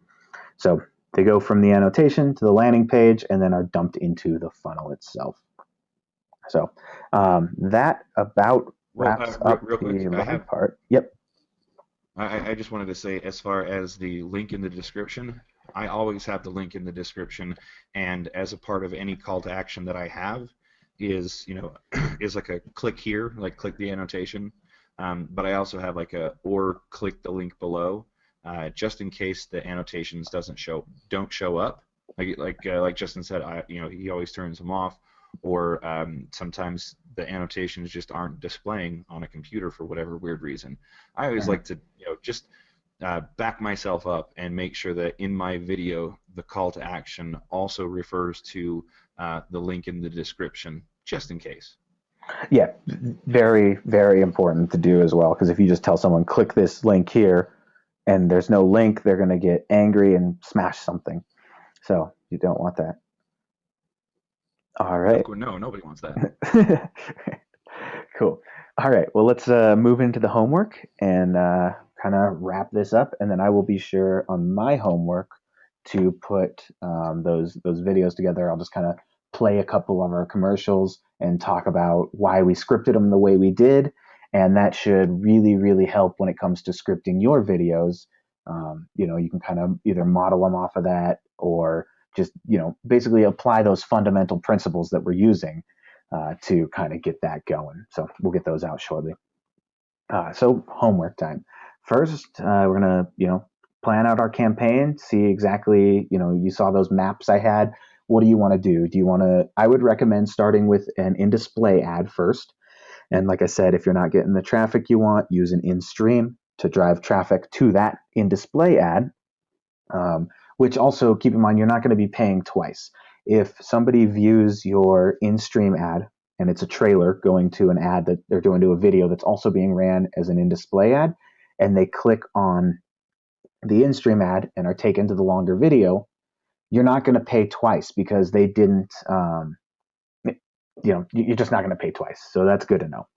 So they go from the annotation to the landing page and then are dumped into the funnel itself. So that about Well, wraps real, up real quick, the live part. Yep. I just wanted to say, as far as the link in the description, I always have the link in the description, and as a part of any call to action that I have, is is like a click here, like click the annotation, but I also have like a or click the link below, just in case the annotations don't show up. Like Justin said, he always turns them off, or sometimes the annotations just aren't displaying on a computer for whatever weird reason. I always Mhm. like to, just back myself up and make sure that in my video, the call to action also refers to the link in the description, just in case. Yeah, very, very important to do as well. Because if you just tell someone, click this link here, and there's no link, they're going to get angry and smash something. So you don't want that. All Of right. course, no, nobody wants that. Cool. All right. Well, let's move into the homework and kind of wrap this up, and then I will be sure on my homework to put those videos together. I'll just kind of play a couple of our commercials and talk about why we scripted them the way we did, and that should really, really help when it comes to scripting your videos. You can kind of either model them off of that or just basically apply those fundamental principles that we're using to kind of get that going. So we'll get those out shortly. So homework time. First, we're gonna plan out our campaign. See exactly you saw those maps I had. What do you want to do? Do you want to? I would recommend starting with an in-display ad first. And like I said, if you're not getting the traffic you want, use an in-stream to drive traffic to that in-display ad. Which also keep in mind, you're not going to be paying twice. If somebody views your in-stream ad and it's a trailer going to an ad that they're doing to a video that's also being ran as an in-display ad, and they click on the in-stream ad and are taken to the longer video, you're not going to pay twice because they didn't. You're just not going to pay twice. So that's good to know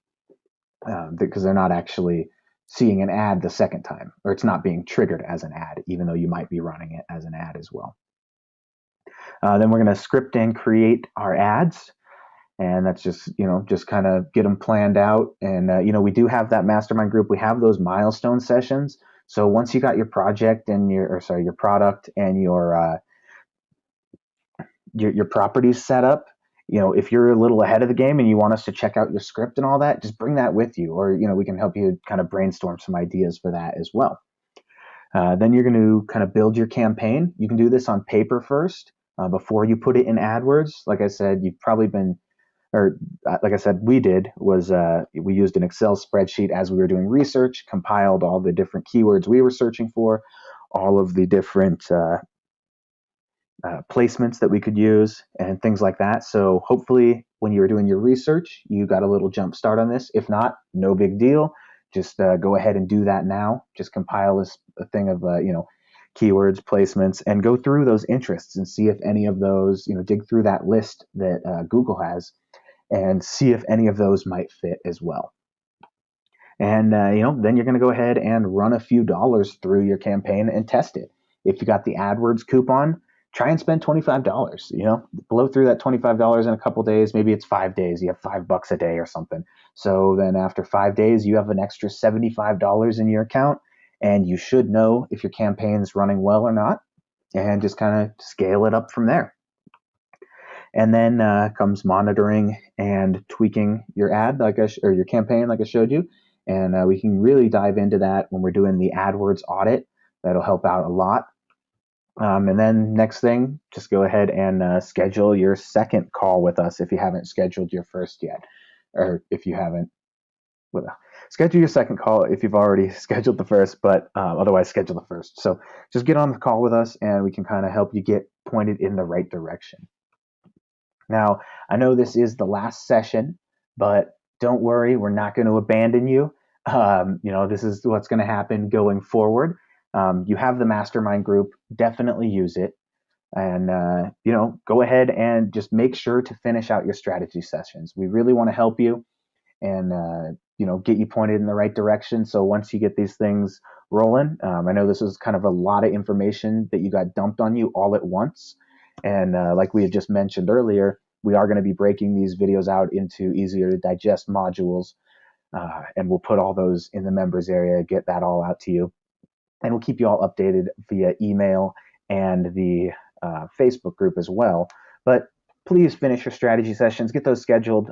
because they're not actually seeing an ad the second time, or it's not being triggered as an ad, even though you might be running it as an ad as well. Then we're going to script and create our ads. And that's just kind of get them planned out. And, we do have that mastermind group. We have those milestone sessions. So once you got your project and your product and your properties set up, if you're a little ahead of the game and you want us to check out your script and all that, just bring that with you. Or, we can help you kind of brainstorm some ideas for that as well. Then you're going to kind of build your campaign. You can do this on paper first before you put it in AdWords. Like I said, you've probably been, or like I said, we did was we used an Excel spreadsheet as we were doing research, compiled all the different keywords we were searching for, all of the different placements that we could use and things like that. So hopefully when you were doing your research, you got a little jump start on this. If not, no big deal. Just go ahead and do that now. Just compile a thing of keywords, placements, and go through those interests and see if any of those, dig through that list that Google has and see if any of those might fit as well. And then you're going to go ahead and run a few dollars through your campaign and test it. If you got the AdWords coupon, try and spend $25. Blow through that $25 in a couple days. Maybe it's 5 days. You have $5 a day or something. So then after 5 days, you have an extra $75 in your account, and you should know if your campaign's running well or not, and just kind of scale it up from there. And then comes monitoring and tweaking your ad, or your campaign, like I showed you. And we can really dive into that when we're doing the AdWords audit. That'll help out a lot. And then next thing, just go ahead and schedule your second call with us if you haven't scheduled your first yet, or if you haven't. Well, schedule your second call if you've already scheduled the first, but otherwise schedule the first. So just get on the call with us, and we can kind of help you get pointed in the right direction. Now, I know this is the last session, but don't worry, we're not going to abandon you. This is what's going to happen going forward. You have the mastermind group, definitely use it. And, go ahead and just make sure to finish out your strategy sessions. We really want to help you and, get you pointed in the right direction. So once you get these things rolling, I know this is kind of a lot of information that you got dumped on you all at once. And like we had just mentioned earlier, we are going to be breaking these videos out into easier to digest modules. And we'll put all those in the members area, get that all out to you. And we'll keep you all updated via email and the Facebook group as well. But please finish your strategy sessions, get those scheduled.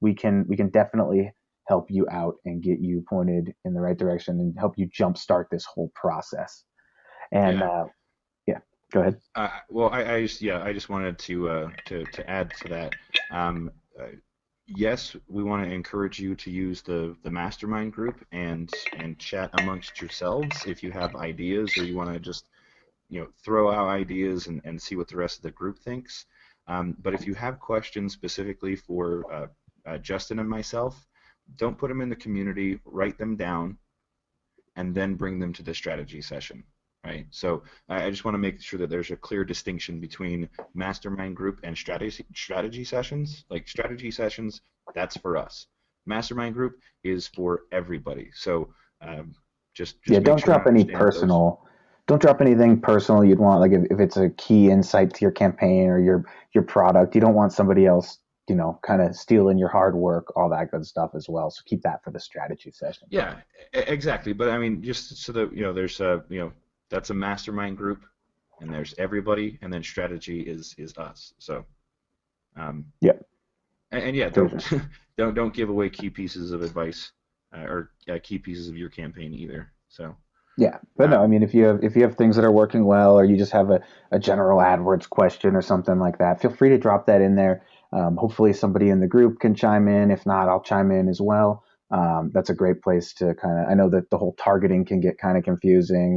We can definitely help you out and get you pointed in the right direction and help you jumpstart this whole process. And Yeah. yeah, go ahead. Well, I just wanted to add to that. Um, uh, yes, we want to encourage you to use the mastermind group and chat amongst yourselves if you have ideas or you want to just throw out ideas and see what the rest of the group thinks. But if you have questions specifically for Justin and myself, don't put them in the community. Write them down, and then bring them to the strategy session. Right. So I just want to make sure that there's a clear distinction between mastermind group and strategy sessions. Like strategy sessions, that's for us. Mastermind group is for everybody. So just Yeah, make don't sure to drop any understand those. personal. Don't drop anything personal you'd want, like if it's a key insight to your campaign or your product. You don't want somebody else, kind of stealing your hard work, all that good stuff as well. So keep that for the strategy session. Yeah, exactly. But I mean, just so that there's that's a mastermind group, and there's everybody, and then strategy is us. So Yeah, and yeah, for don't sure. don't give away key pieces of advice or key pieces of your campaign either. So Yeah, but no, I um, mean, if you have things that are working well, or you just have a general AdWords question or something like that, feel free to drop that in there. Hopefully, somebody in the group can chime in. If not, I'll chime in as well. That's a great place to kind of. I know that the whole targeting can get kind of confusing,